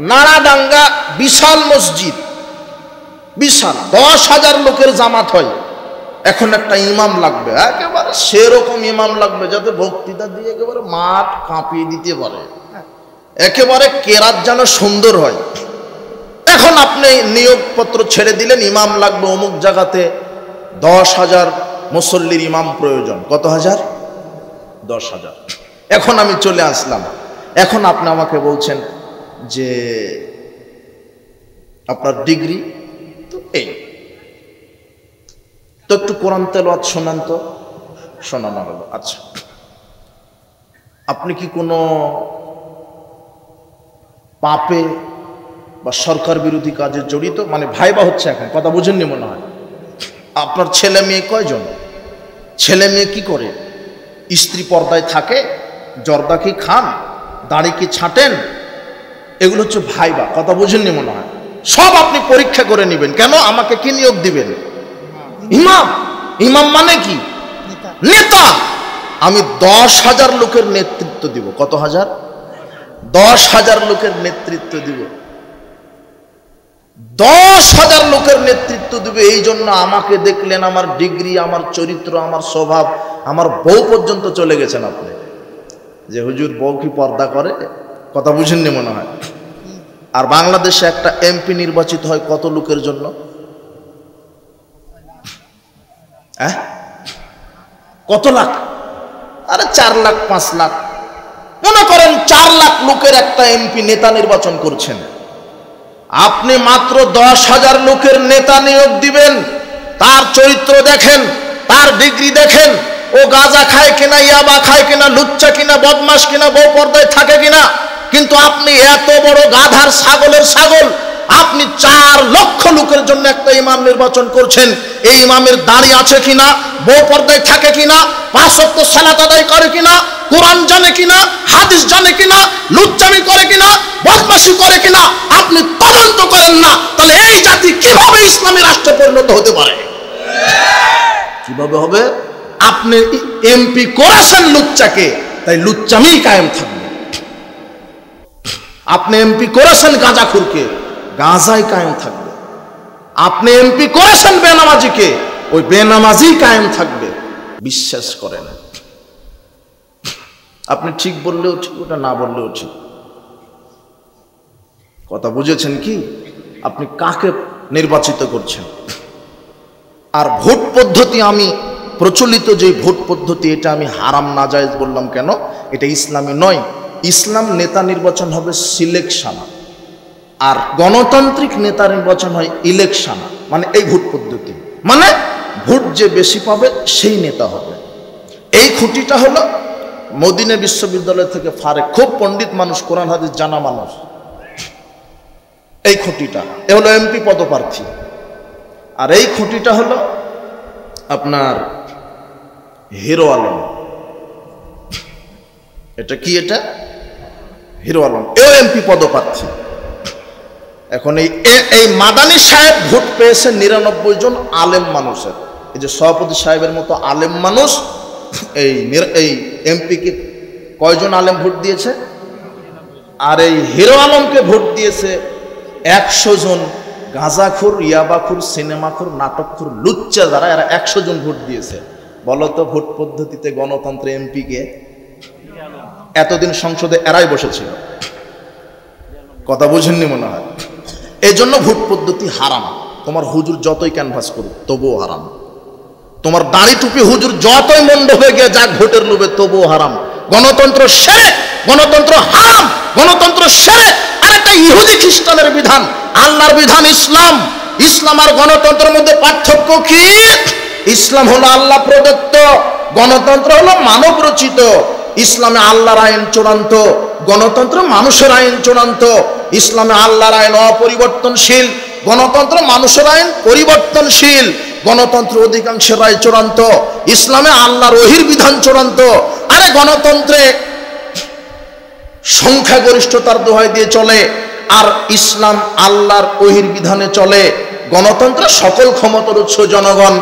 নাড়াডাঙ্গা, বিশাল মসজিদ, বিশাল 10,000 লোকের জামাত হয়। এখন একটা ইমাম লাগবে, একেবারে সেরকম ইমাম লাগবে যাতে বক্তৃতা দিয়ে একেবারে মাঠ কাঁপিয়ে দিতে পারে, একেবারে কেরাত যেন সুন্দর হয়। এখন আপনি নিয়োগপত্র ছেড়ে দিলেন, ইমাম লাগবে অমুক জায়গাতে, 10,000 মুসল্লির ইমাম প্রয়োজন। কত হাজার? 10,000। এখন আমি চলে আসলাম, এখন আপনি আমাকে বলছেন যে আপনার ডিগ্রি তো এই, তো একটু কোরআন তেলাওয়াত শোনান তো। শোনানো হলো। আচ্ছা, আপনি কি কোনো পাপে বা সরকার বিরোধী কাজে জড়িত? মানে ভাইবা হচ্ছে এখন, কথা বুঝেননি মনে হয়। আপনার ছেলে মেয়ে কয়জন? ছেলে মেয়ে কি করে? স্ত্রী পর্দায় থাকে? জর্দা কি খান? দাড়ি কি ছাঁটেন? এগুলো হচ্ছে ভাইবা, কথা বুঝেননি মনে হয়। সব আপনি পরীক্ষা করে নেবেন। কেন? আমাকে কি নিয়োগ দিবেন? ইমাম। ইমাম মানে কি? নেতা। আমি 10,000 লোকের নেতৃত্ব দিব। কত হাজার? 10,000 লোকের নেতৃত্ব দিব। 10,000 লোকের নেতৃত্ব দিবে। এই জন্য আমাকে দেখলেন, আমার ডিগ্রি, আমার চরিত্র, আমার স্বভাব, আমার বউ পর্যন্ত চলে গেছেন আপনি, যে হুজুর বউ কি পর্দা করে? কথা বুঝেননি মনে হয়। আর বাংলাদেশে একটা এমপি নির্বাচিত হয় কত লোকের জন্য? কত লাখ? আরে 4 লাখ 5 লাখ। মনে করেন 4 লাখ লোকের একটা এমপি নেতা নির্বাচন করছেন। আপনি মাত্র 10,000 লোকের নেতা নিয়োগ দিবেন। তার চরিত্র দেখেন, তার ডিগ্রি দেখেন, ও গাঁজা খায় কিনা, ইয়াবা খায় কিনা, লুচ্চা কিনা, বদমাস কিনা, বউ পর্দায় থাকে কিনা। কিন্তু আপনি এত বড় গাধার ছাগলের ছাগল, আপনি 4 লক্ষ লোকের জন্য একটা ইমাম নির্বাচন করছেন। এই ইমামের দাড়ি আছে কিনা, বউ পর্দায় থাকে কিনা, 5 ওয়াক্ত সালাত আদায় করে কিনা, কোরআন জানে কিনা, হাদিস জানে কিনা, লুচ্চামি করে কিনা, বদমাশি করে কিনা আপনি তদন্ত করেন না, তাহলে এই জাতি কিভাবে ইসলামী রাষ্ট্রে পরিণত হতে পারে? কিভাবে হবে? আপনি এমপি করেছেন লুচ্চাকে, তাই লুচ্চামি কায়েম থাকবে। আপনি এমপি করেছেন গাঁজাখুরকে, গাঁজাই কায়েম থাকবে। আপনি এমপি করেছেন বেনামাজিকে, ওই বেনামাজি কায়েম থাকবে। বিশ্বাস করেন, আপনি ঠিক বললেও ঠিক, ওটা না বললেও ঠিক। কথা বুঝেছেন কি? আপনি কাকে নির্বাচিত করছেন? আর ভোট পদ্ধতি, আমি প্রচলিত যে ভোট পদ্ধতি, এটা আমি হারাম নাজায়েজ বললাম কেন? এটা ইসলামী নয়। ইসলাম নেতা নির্বাচন হবে সিলেকশন, আর গণতান্ত্রিক নেতা নির্বাচন হয় ইলেকশন। মানে এই ভোট পদ্ধতি, মানে ভোট যে বেশি পাবে সেই নেতা হবে। এই খুঁটিটা হলো মদিনা বিশ্ববিদ্যালয় থেকে ফারেক, খুব পণ্ডিত মানুষ, কোরআন হাদিস জানা মানুষ। এই খুঁটিটা এ হলো এমপি পদপ্রার্থী। আর এই খুঁটিটা হলো আপনার হিরো আলম। এটা কি? এটা হিরো আলম, এও এমপি পদপ্রার্থী। এখন এই মাদানী সাহেব ভোট পেয়েছে 99 জন আলেম মানুষের। এই যে সভাপতি সাহেবের মতো আলেম মানুষ এই এমপিকে কয়জন আলেম ভোট দিয়েছে? আর এই হিরো আলমকে ভোট দিয়েছে 100 জন গাঁজাখুর, ইয়াবাখুর, সিনেমাখুর, নাটকখুর, লুচ্চা যারা, এরা 100 জন ভোট দিয়েছে। বলতো ভোট পদ্ধতিতে গণতন্ত্রে এমপিকে এতদিন সংসদে এরাই বসেছিল। কথা বুঝেননি মনে হয়। এই জন্য ভোট পদ্ধতি হারাম। তোমার হুজুর যতই ক্যানভাস করুক তবুও হারাম। তোমার দাড়ি টুপি হুজুর যতই মন্ড হয়ে গিয়ে যাক ভোটের লোভে, তবুও হারাম। গণতন্ত্র সেরে, গণতন্ত্র হারাম, গণতন্ত্র সেরে। আরেকটা ইহুদি খ্রিস্টানের বিধান, আল্লাহর বিধান ইসলাম। ইসলাম আর গণতন্ত্রের মধ্যে পার্থক্য কি? ইসলাম হলো আল্লাহ প্রদত্ত, গণতন্ত্র হলো মানব রচিত। ইসলামে আল্লাহর আইন চূড়ান্ত, গণতন্ত্র মানুষের আইন চূড়ান্ত। ইসলামে আল্লাহর আইন অপরিবর্তনশীল, গণতন্ত্র মানুষের আইন পরিবর্তনশীল। গণতন্ত্র অধিকাংশের রায় চূড়ান্ত, ইসলামে আল্লাহর ওহির বিধান চূড়ান্ত। আরে গণতন্ত্রে সংখ্যাগরিষ্ঠতার দোহাই দিয়ে চলে, আর ইসলাম আল্লাহর ওহির বিধানে চলে। গণতন্ত্রে সকল ক্ষমতার উৎস জনগণ,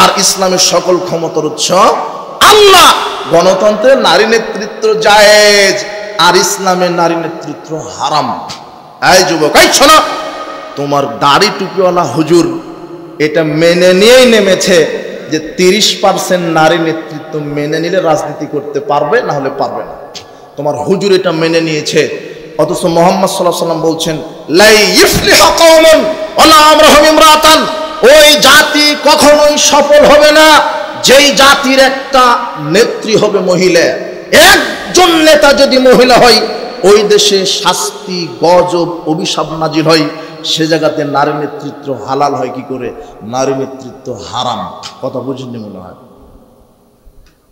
আর ইসলামের সকল ক্ষমতার উৎস আল্লাহ। গণতন্ত্রে নারী নেতৃত্ব জায়েজ, আর ইসলামে নারী নেতৃত্ব হারাম। এই যুবক, এই শোনো, তোমার দাড়ি টুপিওয়ালা হুজুর এটা মেনে নিয়েই নেমেছে যে 30% নারী নেতৃত্ব মেনে নিলে রাজনীতি করতে পারবে, না হলে পারবে না। তোমার হুজুর এটা মেনে নিয়েছে, অথচ মুহাম্মদ সাল্লাল্লাহু আলাইহি ওয়াসাল্লাম বলছেন লা ইফলিহু কওমুন ওয়ালা আমরুহুম ইমরাতান, ওই জাতি কখনোই সফল হবে না যেই জাতির একটা নেত্রী হবে মহিলা। একজন নেতা যদি মহিলা হয়, ওই দেশে শাস্তি, গজব, অভিশাপ নাজিল হয়। সে জায়গাতে নারী নেতৃত্ব হালাল হয় কি করে? নারী নেতৃত্ব হারাম। কথা বুঝেননি মনে হয়।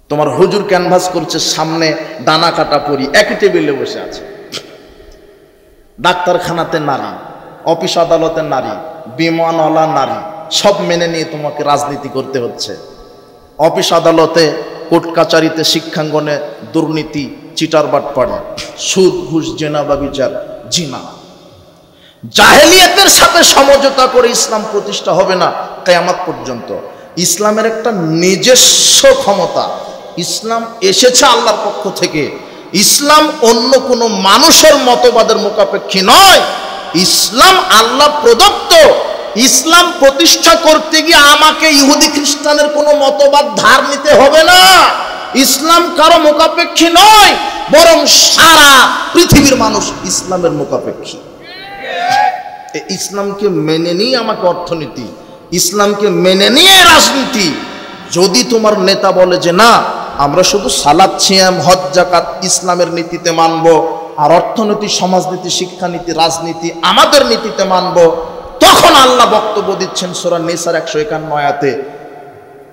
তোমার হুজুর ক্যানভাস করছে, সামনে দানা কাটা পরি একই টেবিলে বসে আছে। ডাক্তারখানাতে নারী, অফিস আদালতে নারী, বিমানওয়ালা নারী, সব মেনে নিয়ে তোমাকে রাজনীতি করতে হচ্ছে। অফিস আদালতে, কোর্ট কাচারিতে, শিক্ষাঙ্গনে দুর্নীতি, চিটার বাটপাড়ি, সুদ, ঘুষ, জেনা বা বিচার, জিনা। জাহেলিয়াতের সাথে সমঝোতা করে ইসলাম প্রতিষ্ঠা হবে না কিয়ামত পর্যন্ত। ইসলামের একটা নিজস্ব ক্ষমতা, ইসলাম এসেছে আল্লাহর পক্ষ থেকে। ইসলাম অন্য কোনো মানুষের মতবাদের মুখাপেক্ষী নয়, ইসলাম আল্লাহ প্রদত্ত। ইসলাম প্রতিষ্ঠা করতে গিয়ে আমাকে ইহুদি খ্রিস্টানের কোনো মতবাদ ধার নিতে হবে না। ইসলাম কারো মুখাপেক্ষী নয়, বরং সারা পৃথিবীর মানুষ ইসলামের মুখাপেক্ষী। ইসলামকে মেনে নিয়ে আমাকে অর্থনীতি, ইসলামকে মেনে নিয়ে রাজনীতি। যদি তোমার নেতা বলে যে না, আমরা শুধু সালাত, সিয়াম, হজ, যাকাত ইসলামের নীতিতে মানব, আর অর্থনীতি, সমাজনীতি, শিক্ষানীতি, রাজনীতি আমাদের নীতিতে মানব, তখন আল্লাহ বক্তব্য দিচ্ছেন সূরা নিসার 151 আয়াতে,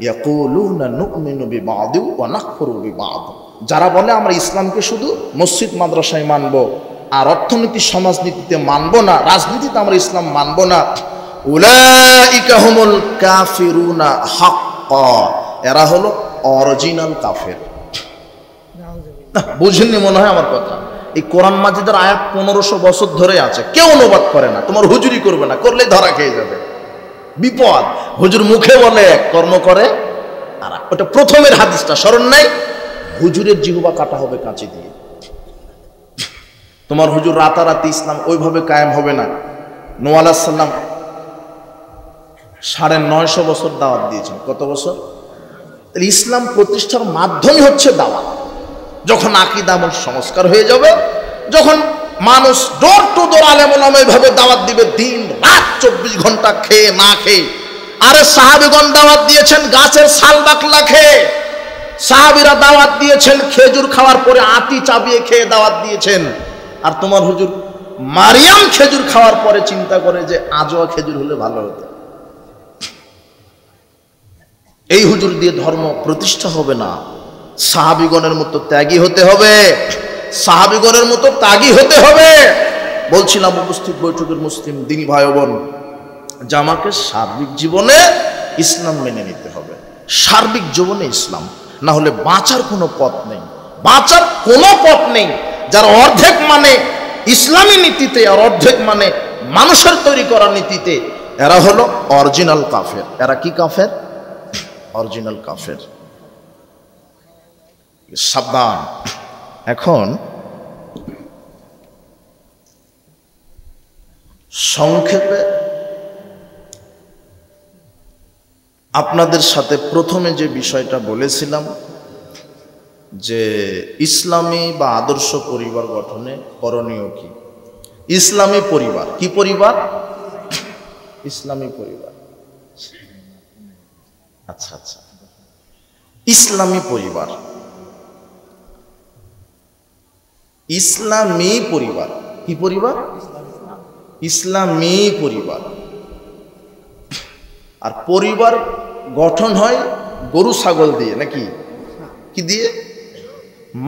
ইয়াকুলুনা নুমিনু বিবাদি ওয়া নাকফুরু বিবাদ। যারা বলে আমরা ইসলামকে শুধু মসজিদ মাদ্রাসায় মানব, আর অর্থনীতি সমাজনীতিতে মানব না, রাজনীতিতে আমরা ইসলাম মানব না, উলাইকা হুমুল কাফিরুনা হাক্কা, এরা হলো অরিজিনাল কাফের। বুঝেননি মনে হয় আমার কথা? এই কোরআন মাজিদের আয়াত 1500 বছর ধরে আছে, কেউ অনুবাদ করে না। তোমার হুজুরি করবে না, করলেই ধরা খেয়ে যাবে, বিপদ। হুজুর মুখে বলে এক, কর্ম করে আর ওটা প্রথমের হাদিসটা স্মরণ নাই, হুজুরের জিহ্বা কাটা হবে কাঁচি দিয়ে। তোমার হুজুর রাতারাতি ইসলাম ওইভাবে কায়েম হবে না। নূহ আলাইহিস সালাম 950 বছর দাওয়াত দিয়েছেন। কত বছর? তাহলে ইসলাম প্রতিষ্ঠার মাধ্যমই হচ্ছে দাওয়াত। যখন আকীদা আমল সংস্কার হয়ে যাবে, যখন মানুষ ডোর টু ডোর আলেম ওলামা এইভাবে দাওয়াত দিবে, দিন রাত 24 ঘন্টা খেয়ে না খেয়ে। আরে সাহাবীগণ দাওয়াত দিয়েছেন গাছের ছাল বাকলা খেয়ে, সাহাবীরা দাওয়াত দিয়েছেন খেজুর খাওয়ার পরে আটি চাবিয়ে খেয়ে দাওয়াত দিয়েছেন। আর তোমার হুজুর মারিয়াম খেজুর খাওয়ার পরে চিন্তা করে যে আজোয়া খেজুর হলে ভালো হতো। এই হুজুর দিয়ে ধর্ম প্রতিষ্ঠা হবে না। সাহাবীগণের মতো ত্যাগী হতে হবে, সাহাবীগণের মতো ত্যাগী হতে হবে। বলছিলাম উপস্থিত বৈঠকের মুসলিম দিনী ভাই বোন, যে আমাকে সার্বিক জীবনে ইসলাম মেনে নিতে হবে, সার্বিক জীবনে ইসলাম, না হলে বাঁচার কোনো পথ নেই, বাঁচার কোনো পথ নেই। যার অর্ধেক মানে ইসলামী নীতিতে আর অর্ধেক মানে মানুষের তৈরি করা নীতিতে, এরা হলো অরিজিনাল কাফের। এরা কি কাফের? অরিজিনাল কাফের। সাবধান। এখন সংক্ষেপে আপনাদের সাথে প্রথমে যে বিষয়টা বলেছিলাম, যে ইসলামী বা আদর্শ পরিবার গঠনে করণীয় কি। ইসলামী পরিবার কি পরিবার? ইসলামী পরিবার। আচ্ছা আচ্ছা, ইসলামী পরিবার, ইসলামী পরিবার। কি পরিবার? ইসলামী পরিবার। আর পরিবার গঠন হয় গরু ছাগল দিয়ে, নাকি কি দিয়ে?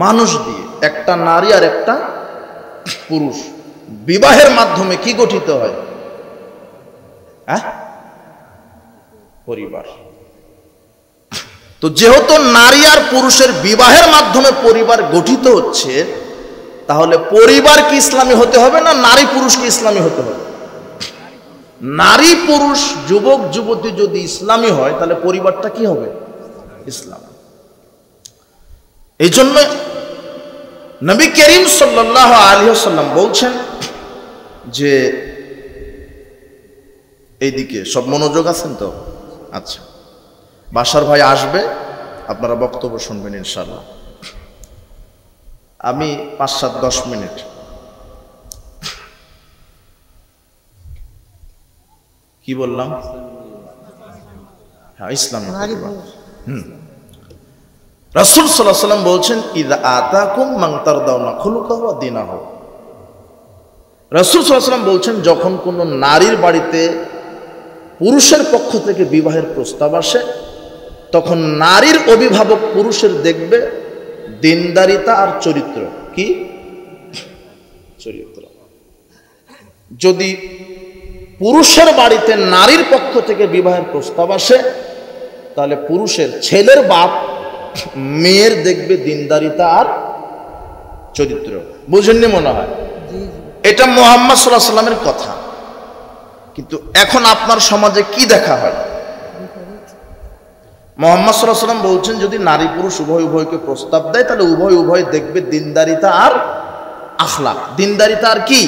মানুষ দিয়ে। একটা নারী আর একটা পুরুষ বিবাহের মাধ্যমে কি গঠিত হয়? পরিবার। তো যেহেতু নারী আর পুরুষের বিবাহের মাধ্যমে পরিবার গঠিত হচ্ছে, তাহলে পরিবার কি ইসলামী হতে হবে না নারী পুরুষ কি ইসলামী হতে হবে? নারী পুরুষ যুবক যুবতী যদি ইসলামী হয়, তাহলে পরিবারটা কি হবে? ইসলাম। এই জন্য নবী করিম সাল্লাল্লাহু আলাইহি ওয়াসাল্লাম বলছেন যে, এইদিকে সব মনোযোগ আছেন তো? আচ্ছা, বাসার ভাই আসবে, আপনারা বক্তব্য শুনবেন ইনশাআল্লাহ। আমি 5-7-10 মিনিট কি বললাম? হ্যাঁ, ইসলাম। রাসূল সাল্লাল্লাহু আলাইহি ওয়াসাল্লাম বলছেন, ইযা আতাকুম মান তারদাউনা খুলুকাহু ওয়া দীনাহু। রাসূল সাল্লাল্লাহু আলাইহি ওয়াসাল্লাম বলছেন, যখন কোনো নারীর বাড়িতে পুরুষের পক্ষ থেকে বিবাহের প্রস্তাব আসে, তখন নারীর অভিভাবক পুরুষের দেখবে দিনদারিতা আর চরিত্র। কি চরিত্র? যদি পুরুষের বাড়িতে নারীর পক্ষ থেকে বিবাহের প্রস্তাব আসে, তাহলে পুরুষের ছেলের বাপ মেয়ের দেখবে দিনদারিতা আর চরিত্র। বুঝেননি মনে হয়? এটা মুহাম্মদ সাল্লাল্লাহু আলাইহি ওয়াসাল্লামের কথা। কিন্তু এখন আপনার সমাজে কি দেখা হয়? মুহাম্মদ সাল্লাল্লাহু আলাইহি ওয়াসাল্লাম বলছেন, যদি নারী পুরুষ উভয় উভয়কে প্রস্তাব দেয় তাহলে উভয় দেখবে দিনদারিতা আর আখলাক। দিনদারিতা আর কি?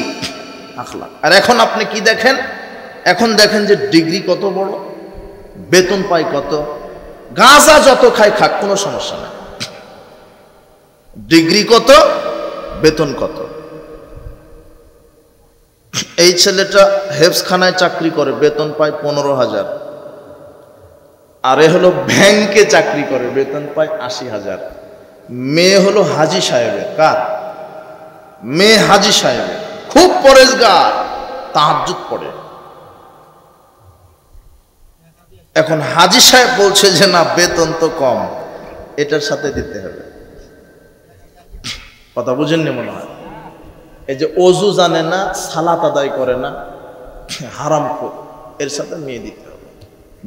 আখলাক। আর এখন আপনি কি দেখেন? এখন দেখেন যে ডিগ্রি কত বড়, বেতন পায় কত, গাঁজা যত খায় খাক, কোনো সমস্যা নাই। ডিগ্রি কত, বেতন কত। এই ছেলেটা হেফজখানায় চাকরি করে, বেতন পায় 15,000। আর এ হলো ব্যাংকে চাকরি করে, বেতন পায় 80,000। মেয়ে হলো হাজী সাহেবের। কার মেয়ে? হাজী সাহেবের। খুব পরেজগার, তাহাজ্জুদ পড়ে। এখন হাজী সাহেব বলছে যে না, বেতন তো কম, এটার সাথে দিতে হবে। কথা বুঝেননি মনে হয়? এই যে অজু জানে না, সালাত আদায় করে না, হারামখোর, এর সাথে মেয়ে দিতে হবে।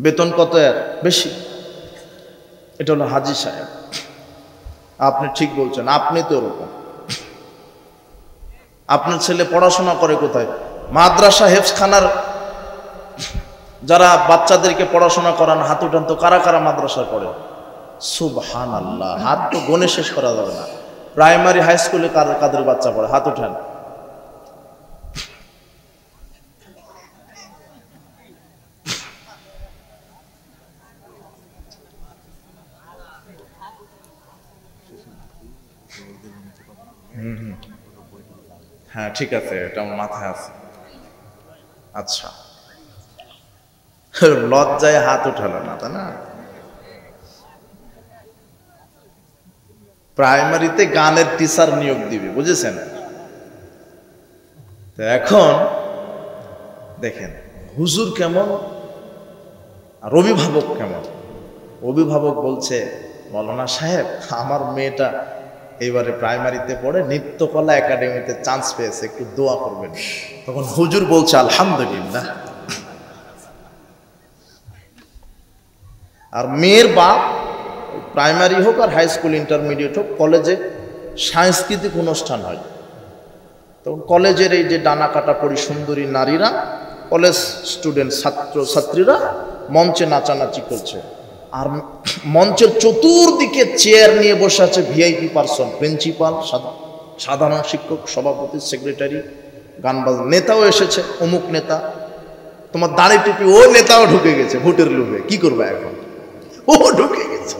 বেতন কত? এর বেশি। এটা হলো হাজী সাহেব। আপনি ঠিক বলছেন, আপনি তো ওরকম। আপনার ছেলে পড়াশোনা করে কোথায়? মাদ্রাসা হেফজখানার যারা বাচ্চাদেরকে পড়াশোনা করান, হাত উঠান তো। কারা কারা মাদ্রাসা পড়ে? সুবহানাল্লাহ, হাত তো গণে শেষ করা যাবে না। প্রাইমারি হাই স্কুলে কাদের বাচ্চা পড়ে? হাত উঠান। হ্যাঁ ঠিক আছে, এটা আমার মাথায় আছে। আচ্ছা, লজ্জায় হাত উঠালো না, তাই না? প্রাইমারিতে গানের টিচার নিয়োগ দিবে, বুঝেছেন? তো এখন দেখেন হুজুর কেমন আর অভিভাবক কেমন। অভিভাবক বলছে, মৌলানা সাহেব, আমার মেয়েটা এবারে প্রাইমারিতে পড়ে, নৃত্যকলা একাডেমিতে চান্স পেয়েছে, একটু দোয়া করবেন। তখন হুজুর বলছে আলহামদুলিল্লাহ। আর মেয়ের বাপ প্রাইমারি হোক আর হাই স্কুল ইন্টারমিডিয়েট হোক, কলেজে সাংস্কৃতিক অনুষ্ঠান হয়, তখন কলেজের এই যে ডানা কাটা পরি সুন্দরী নারীরা, কলেজ স্টুডেন্ট ছাত্রীরা মঞ্চে নাচানাচি করছে। আর মঞ্চের চতুর্দিকে চেয়ার নিয়ে বসে আছে ভিআইপি পার্সন, প্রিন্সিপাল, সাধারণ শিক্ষক, সভাপতি, সেক্রেটারি, গান বাজ, নেতাও এসেছে, অমুক নেতা। তোমার দাড়ি টুপি, ও নেতাও ঢুকে গেছে ভোটের লোভে। কি করবে এখন? ও ঢুকে গেছে,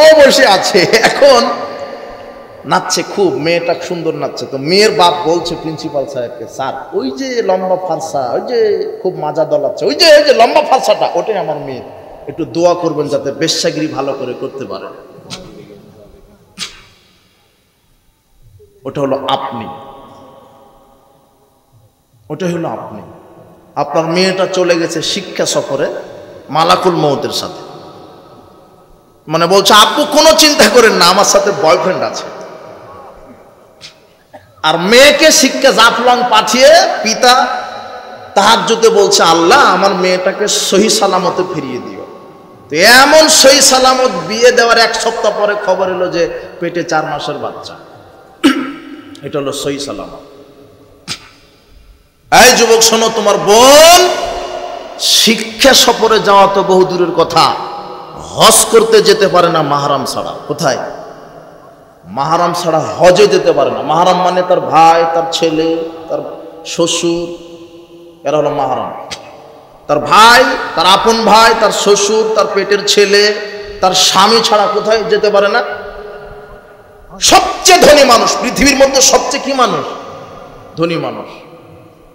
ও বসে আছে, এখন নাচছে খুব, মেয়েটা সুন্দর নাচছে। তো মেয়ের বাপ বলছে প্রিন্সিপাল সাহেবকে, স্যার ওই যে লম্বা ফারসা, ওই যে খুব মাজা দলাচ্ছে, ওই যে লম্বা ফারসাটা, ওটাই আমার মেয়ে, একটু দোয়া করবেন যাতে বেশ্যাগিরি ভালো করে করতে পারে। ওটা হলো আপনি, ওটা হলো আপনি। আপনার মেয়েটা চলে গেছে শিক্ষা সফরে মালাকুল মউতের সাথে, মানে বলছে আপু কোনো চিন্তা করেন না, আমার সাথে বয়ফ্রেন্ড আছে। আর মেয়েকে শিক্ষা জাফলং পাঠিয়ে পিতা তাহাজ্জুদে বলছে, আল্লাহ আমার মেয়েটাকে সহি সালামতে ফিরিয়ে দিও। তো এমন সহি সালামত বিয়ে দেওয়ার 1 সপ্তাহ পরে খবর এলো যে পেটে 4 মাসের বাচ্চা। এটা হলো সহি সালামত। এই যুবক শোনো, তোমার বোন শিক্ষা সফরে যাওয়া তো বহু দূরের কথা, হজ করতে যেতে পারে না মাহরাম ছাড়া। কোথায়? মাহরাম ছাড়া হজে যেতে পারে না। মাহরাম মানে তার ভাই, তার ছেলে, তার শ্বশুর, এরা হলো মাহরাম। তার ভাই, তার আপন ভাই, তার শ্বশুর, তার পেটের ছেলে, তার স্বামী ছাড়া কোথায় যেতে পারে না? সবচেয়ে ধনী মানুষ পৃথিবীর মধ্যে, সবচেয়ে কি মানুষ? ধনী মানুষ,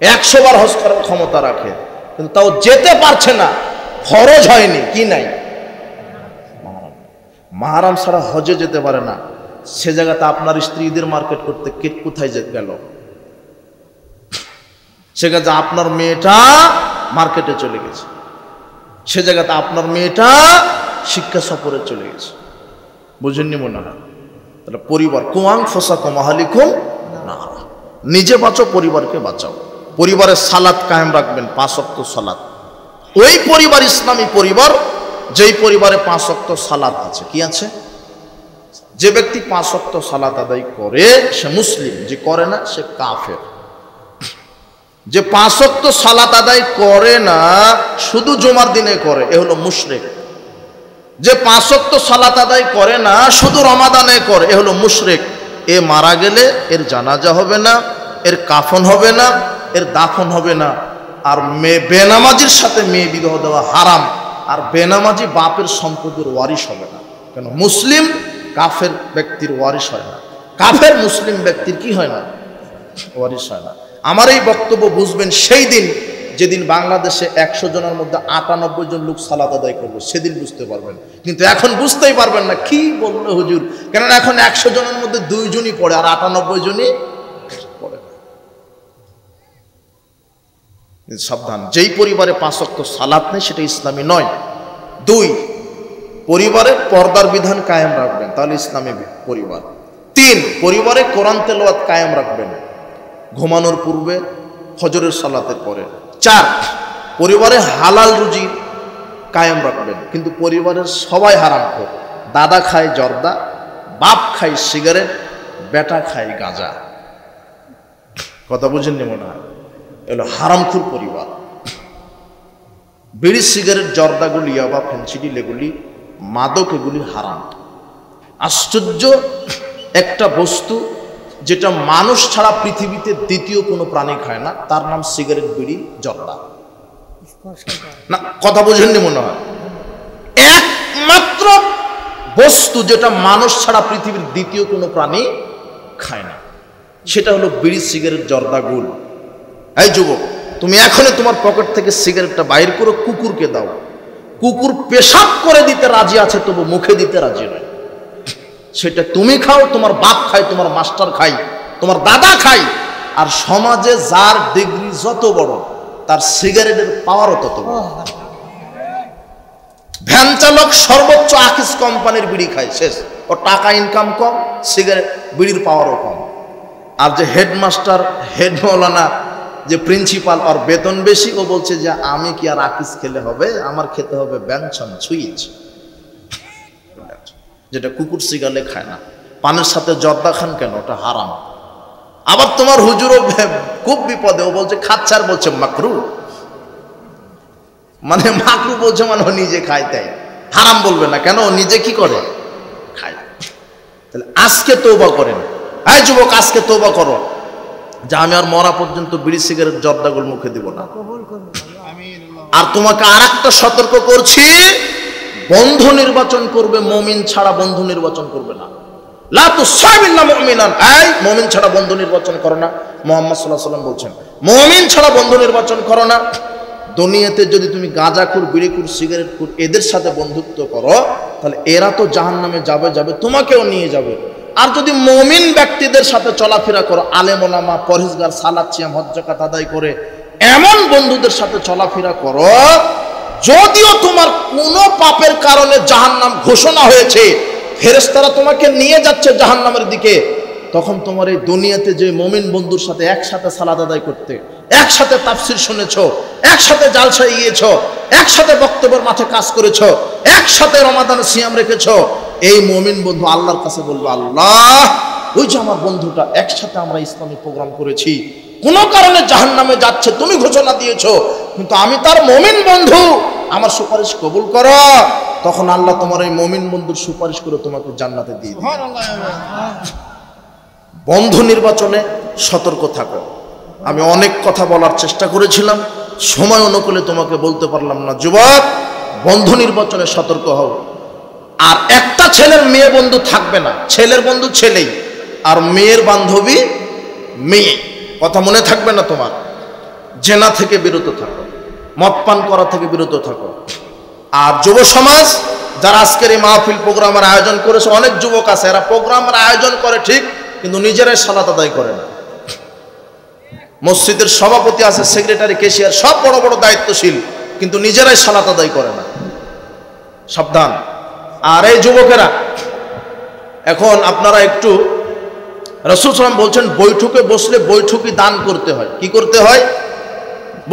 100 বার হজ করার ক্ষমতা রাখে, কিন্তু তাও যেতে পারছে না, ফরজ হয়নি। কি নাই? মাহরাম ছাড়া হজে যেতে পারে না। সে জায়গাতে আপনার স্ত্রী ঈদের মার্কেট করতে কোথায় গেল? সে জায়গাতে আপনার মেয়েটা মার্কেটে চলে গেছে, সে জায়গাতে আপনার মেয়েটা শিক্ষা সফরে চলে গেছে। বুঝেননি মনে হয়? তাহলে পরিবার, কুয়াং ফসা কমাহালিকুম না, নিজে বাঁচো, পরিবারকে বাঁচাও। পরিবারের সালাত কায়েম রাখবেন, 5 ওয়াক্ত সালাত। ওই পরিবার ইসলামী পরিবার যেই পরিবারে 5 ওয়াক্ত সালাত আছে। কি আছে? যে ব্যক্তি 5 ওয়াক্ত সালাত আদায় করে সে মুসলিম, যে করে না সে কাফের। যে 5 ওয়াক্ত সালাত আদায় করে না, শুধু জুমার দিনে করে, এ হলো মুশরিক। যে 5 ওয়াক্ত সালাত আদায় করে না, শুধু রমাদানে করে, এ হলো মুশরিক। এ মারা গেলে এর জানাজা হবে না, এর কাফন হবে না, এর দাফন হবে না। আর বেনামাজির সাথে মেয়ে বিবাহ দেওয়া হারাম। আর বেনামাজি বাপের সম্পদের ওয়ারিশ হবে না। কেন? মুসলিম কাফের ব্যক্তির ওয়ারিশ হয় না, কাফের মুসলিম ব্যক্তির কি হয় না? ওয়ারিশ হয় না। আমার এই বক্তব্য বুঝবেন সেই দিন যেদিন বাংলাদেশে 100 জনের মধ্যে 98 জন লোক সালাত আদায় করবে, সেদিন বুঝতে পারবেন। কিন্তু এখন বুঝতেই পারবেন না কি বললো হুজুর, কেননা এখন 100 জনের মধ্যে 2 জনই পড়ে আর 98 জনই পড়ে না। সাবধান, যেই পরিবারে 5 ওয়াক্ত সালাত নেই সেটা ইসলামী নয়। 2, পরিবারের পর্দার বিধান কায়েম রাখবেন, তাহলে ইসলামী পরিবার। 3, পরিবারে কোরআন তেলাওয়াত কায়েম রাখবেন ঘুমানোর পূর্বে, ফজরের সালাতের পরে। 4, পরিবারে হালাল রুজি কায়েম রাখবেন, কিন্তু পরিবারের সবাই হারামখোর। দাদা খায় জর্দা, বাপ খায় সিগারেট, বেটা খায় গাঁজা। কথা বুঝেননি মনে হয়? এগুলো হারামখোর পরিবার। বিড়ি, সিগারেট, জর্দাগুলি, ইয়াবা, ফেন্সিডিল, এগুলি মাদক, এগুলি হারাম। আশ্চর্য একটা বস্তু যেটা মানুষ ছাড়া পৃথিবীতে দ্বিতীয় কোনো প্রাণী খায় না, তার নাম সিগারেট, বিড়ি, জর্দা। না, কথা বোঝেননি মনে হয়? একমাত্র বস্তু যেটা মানুষ ছাড়া পৃথিবীর দ্বিতীয় কোনো প্রাণী খায় না, সেটা হলো বিড়ি, সিগারেট, জর্দা, গুল। এই যুবক, তুমি এখনই তোমার পকেট থেকে সিগারেটটা বাইর করে কুকুরকে দাও। কুকুর পেশাব করে দিতে রাজি আছে, তবু মুখে দিতে রাজি নয়। সেটা তুমি খাও, তোমার বাপ খায়, তোমার মাস্টার খায়, তোমার দাদা খায়। আর সমাজে যার ডিগ্রি যত বড়, তার সিগারেটের পাওয়ারও তত বড়। ভ্যান চালক সর্বোচ্চ আকিস কোম্পানির বিড়ি খায়, শেষ। ও টাকা ইনকাম কম, সিগারেট বিড়ির পাওয়ারও কম। আর যে হেডমাস্টার, হেড মৌলানা, যে প্রিন্সিপাল, ওর বেতন বেশি, ও বলছে যে আমি কি আর আকিস খেলে হবে, আমার খেতে হবে ব্যঞ্জন সুইচ, যেটা কুকুর সিগালে খায় না। পানের সাথে জর্দা খান কেন? ওটা হারাম। আবার তোমার হুজুরও খুব বিপদে, ও বলছে খাচ্ছার, বলছে মাকরু। মানে মাকরু বলছে মানে ও নিজে খায়, তাই হারাম বলবে না কেন? ও নিজে কি করে? খায়। তাহলে আজকে তওবা করেন। এই যুবক, আজকে তওবা করো যে আমি আর মরা পর্যন্ত বিড়ি, সিগারেট, জর্দাগুলো মুখে দিব না। আর তোমাকে আর একটা সতর্ক করছি, বন্ধু নির্বাচন করবে, মুমিন ছাড়া বন্ধু নির্বাচন করবে না। লা তুসাবিল্লা মুমিনান, এই মুমিন ছাড়া বন্ধু নির্বাচন করো না। মুহাম্মদ সাল্লাল্লাহু আলাইহি ওয়াসাল্লাম বলছেন, মুমিন ছাড়া বন্ধু নির্বাচন করো না। দুনিয়াতে যদি তুমি গাঁজাখোর, বিড়িখোর, সিগারেটখোর এদের সাথে বন্ধুত্ব করো, তাহলে এরা তো জাহান্নামে যাবে, তোমাকেও নিয়ে যাবে। আর যদি মুমিন ব্যক্তিদের সাথে চলাফেরা করো, আলেম ওলামা, পরহেজগার, সালাত, সিয়াম, হজ, যাকাত আদায় করে এমন বন্ধুদের সাথে চলাফেরা করো, যদিও তোমার কোনো পাপের কারণে জাহান্নাম ঘোষণা হয়েছে, ফেরেশতারা তোমাকে নিয়ে যাচ্ছে জাহান্নামের দিকে, তখন তোমার এই দুনিয়াতে যে মুমিন বন্ধুর সাথে একসাথে সালাত আদায় করতে, একসাথে তাফসির শুনেছো, একসাথে জালসায় গিয়েছো, একসাথে বক্তব্যের মাঠে কাজ করেছো, একসাথে রমাদানে সিয়াম রেখেছো, এই মুমিন বন্ধু আল্লাহর কাছে বলবে, আল্লাহ, ওই যে আমার বন্ধুটা, একসাথে আমরা ইসলামিক প্রোগ্রাম করেছি, কোনো কারণে জাহান্নামে যাচ্ছে, তুমি ঘোষণা দিয়েছো, কিন্তু আমি তার মুমিন বন্ধু, আমার সুপারিশ কবুল করো। তখন আল্লাহ তোমার এই মুমিন বন্ধুর সুপারিশ করে তোমাকে জান্নাতে দিয়ে দিবে। বন্ধু নির্বাচনে সতর্ক থাকো। আমি অনেক কথা বলার চেষ্টা করেছিলাম, সময় অনুকূলে তোমাকে বলতে পারলাম না। যুবক, বন্ধু নির্বাচনে সতর্ক হও। আর একটা ছেলের মেয়ে বন্ধু থাকবে না, ছেলের বন্ধু ছেলেই, আর মেয়ের বান্ধবী মেয়ে। কথা মনে থাকবে না তোমার? জেনা থেকে বিরত থাকো, মদ পান করা থেকে বিরত থাকো। আর যুব সমাজ যারা আজকের এই মাহফিল প্রোগ্রামের আয়োজন করেছে, অনেক যুবক আছে, এরা প্রোগ্রামের আয়োজন করে ঠিক, কিন্তু নিজেরাই সালাত আদায় করে না। মসজিদের সভাপতি আছে, সেক্রেটারি, ক্যাশিয়ার, সব বড় বড় দায়িত্বশীল, কিন্তু নিজেরাই সালাত আদায় করে না। সাবধান। আর এই যুবকেরা, এখন আপনারা একটু, রাসূল সাল্লাল্লাহু আলাইহি ওয়াসাল্লাম বলছেন বৈঠকে বসলে বৈঠকি দান করতে হয়। কি করতে হয়?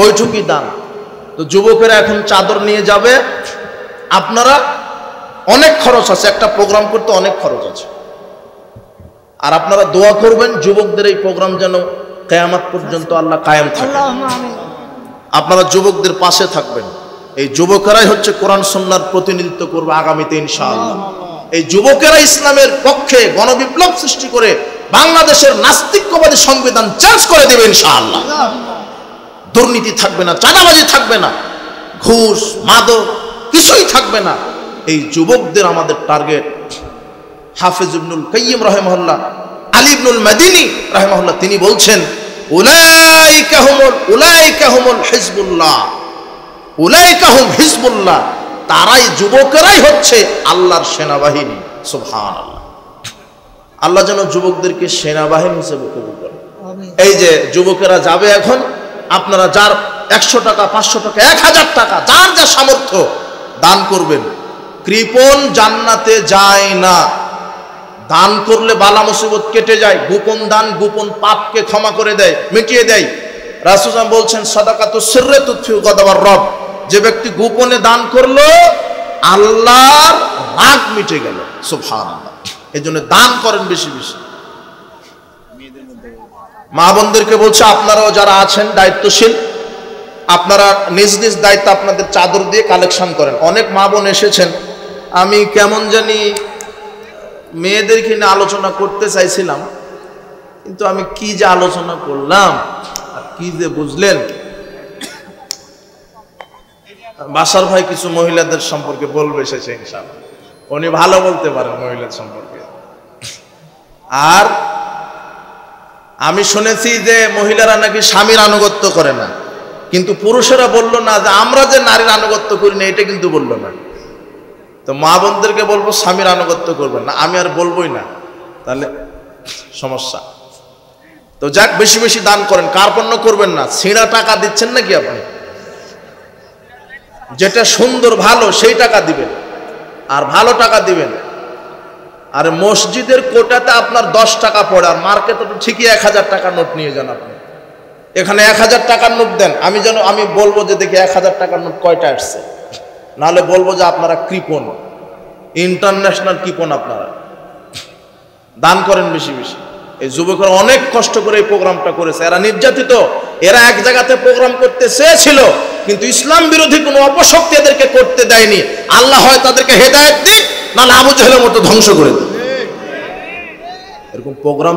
বৈঠকি দান। তো যুবকেরা এখন চাদর নিয়ে যাবে, আপনারা, অনেক খরচ আছে, একটা প্রোগ্রাম করতে অনেক খরচ আছে। আর আপনারা দোয়া করবেন যুবকদের এই প্রোগ্রাম যেন কিয়ামত পর্যন্ত আল্লাহ কায়েম থাকবে। আপনারা যুবকদের পাশে থাকবেন। এই যুবকেরাই হচ্ছে কোরআন সুন্নাহর প্রতিনিধিত্ব করবে আগামীতে ইনশাআল্লাহ। এই যুবকেরা ইসলামের পক্ষে গণবিপ্লব সৃষ্টি করে বাংলাদেশের নাস্তিকবাদী সংবিধান চেঞ্জ করে দেবে ইনশাআল্লাহ। দুর্নীতি থাকবে না, চাঁদাবাজি থাকবে না, ঘুষ মাদক কিছুই থাকবে না। এই যুবকদের আমাদের টার্গেট। হাফেজ ইবনুল কাইয়িম রাহিমাহুল্লাহ, আলী ইবনুল মাদিনী রাহিমাহুল্লাহ তিনি বলছেন উলাইকা হুমুল হিজবুল্লাহ, উলাইকা হুম হিজবুল্লাহ, তারাই যুবকেরাই হচ্ছে আল্লাহর সেনাবাহিনী। সুবহানাল্লাহ। আল্লাহ যেন যুবকদেরকে সেনাবাহিনী হিসেবে কবুল করেন। এই যে যুবকেরা যাবে এখন, আপনারা যার 100 টাকা 500 টাকা 1000 টাকা যার যা সামর্থ্য দান করবেন। কৃপণ জান্নাতে যায় না, দান করলে বালা মুসিবত কেটে যায়। গোপন দান গোপন পাপকে ক্ষমা করে দেয়, মিটিয়ে দেয়। রাসূল সাল্লাল্লাহু আলাইহি ওয়াসাল্লাম বলছেন সাদাকাতু সিররি তুতফিউ গাদাবার রব, যে ব্যক্তি গোপনে দান করলো আল্লাহর রাগ মিটে গেল। সুবহানাল্লাহ। এজন্য দান করেন বেশি বেশি। মা বোনদেরকে বলছে আপনারাও যারা আছেন দায়িত্বশীল, আপনারা নিজ নিজ দায়িত্ব আপনাদের চাদর দিয়ে কালেকশন করেন। অনেক মা বোন এসেছেন, আমি কেমন জানি মেয়েদেরকে নিয়ে আলোচনা করতে চাইছিলাম, কিন্তু আমি কি যে আলোচনা করলাম আর কি যে বুঝলেন। বাসার ভাই কিছু মহিলাদের সম্পর্কে বলবে এসেছে ইনশাআল্লাহ, উনি ভালো বলতে পারেন মহিলাদের সম্পর্কে। আর আমি শুনেছি যে মহিলারা নাকি স্বামীর আনুগত্য করে না, কিন্তু পুরুষেরা বলল না যে আমরা যে নারীর আনুগত্য করি না, এটা কিন্তু বললো না। তো মা বোনদেরকে বলবো স্বামীর আনুগত্য করবেন না, আমি আর বলবোই না, তাহলে সমস্যা। তো যাক, বেশি বেশি দান করেন, কার্পণ্য করবেন না। ছিঁড়া টাকা দিচ্ছেন নাকি আপনি? যেটা সুন্দর ভালো সেই টাকা দিবেন, আর ভালো টাকা দিবেন। আর মসজিদের কোটাতে আপনার 10 টাকা পড়ে, আর মার্কেটে তো ঠিকই 1000 টাকার নোট নিয়ে যান আপনি। এখানে 1000 টাকার নোট দেন, আমি বলবো যে দেখি 1000 টাকার নোট কয়টা আসছে, নাহলে বলবো যে আপনারা কৃপণ, ইন্টারন্যাশনাল কৃপণ আপনারা। দান করেন বেশি বেশি। এই যুবকরা অনেক কষ্ট করে এই প্রোগ্রামটা করেছে, এরা নির্যাতিত, এরা এক জায়গাতে প্রোগ্রাম করতে চেয়েছিল, কিন্তু ইসলাম বিরোধী কোনো অপশক্তি এদেরকে করতে দেয়নি। আল্লাহ হয় তাদেরকে হেদায়েত দিক, না আবু জাহেলের মতো ধ্বংস করে দিক। এরকম প্রোগ্রাম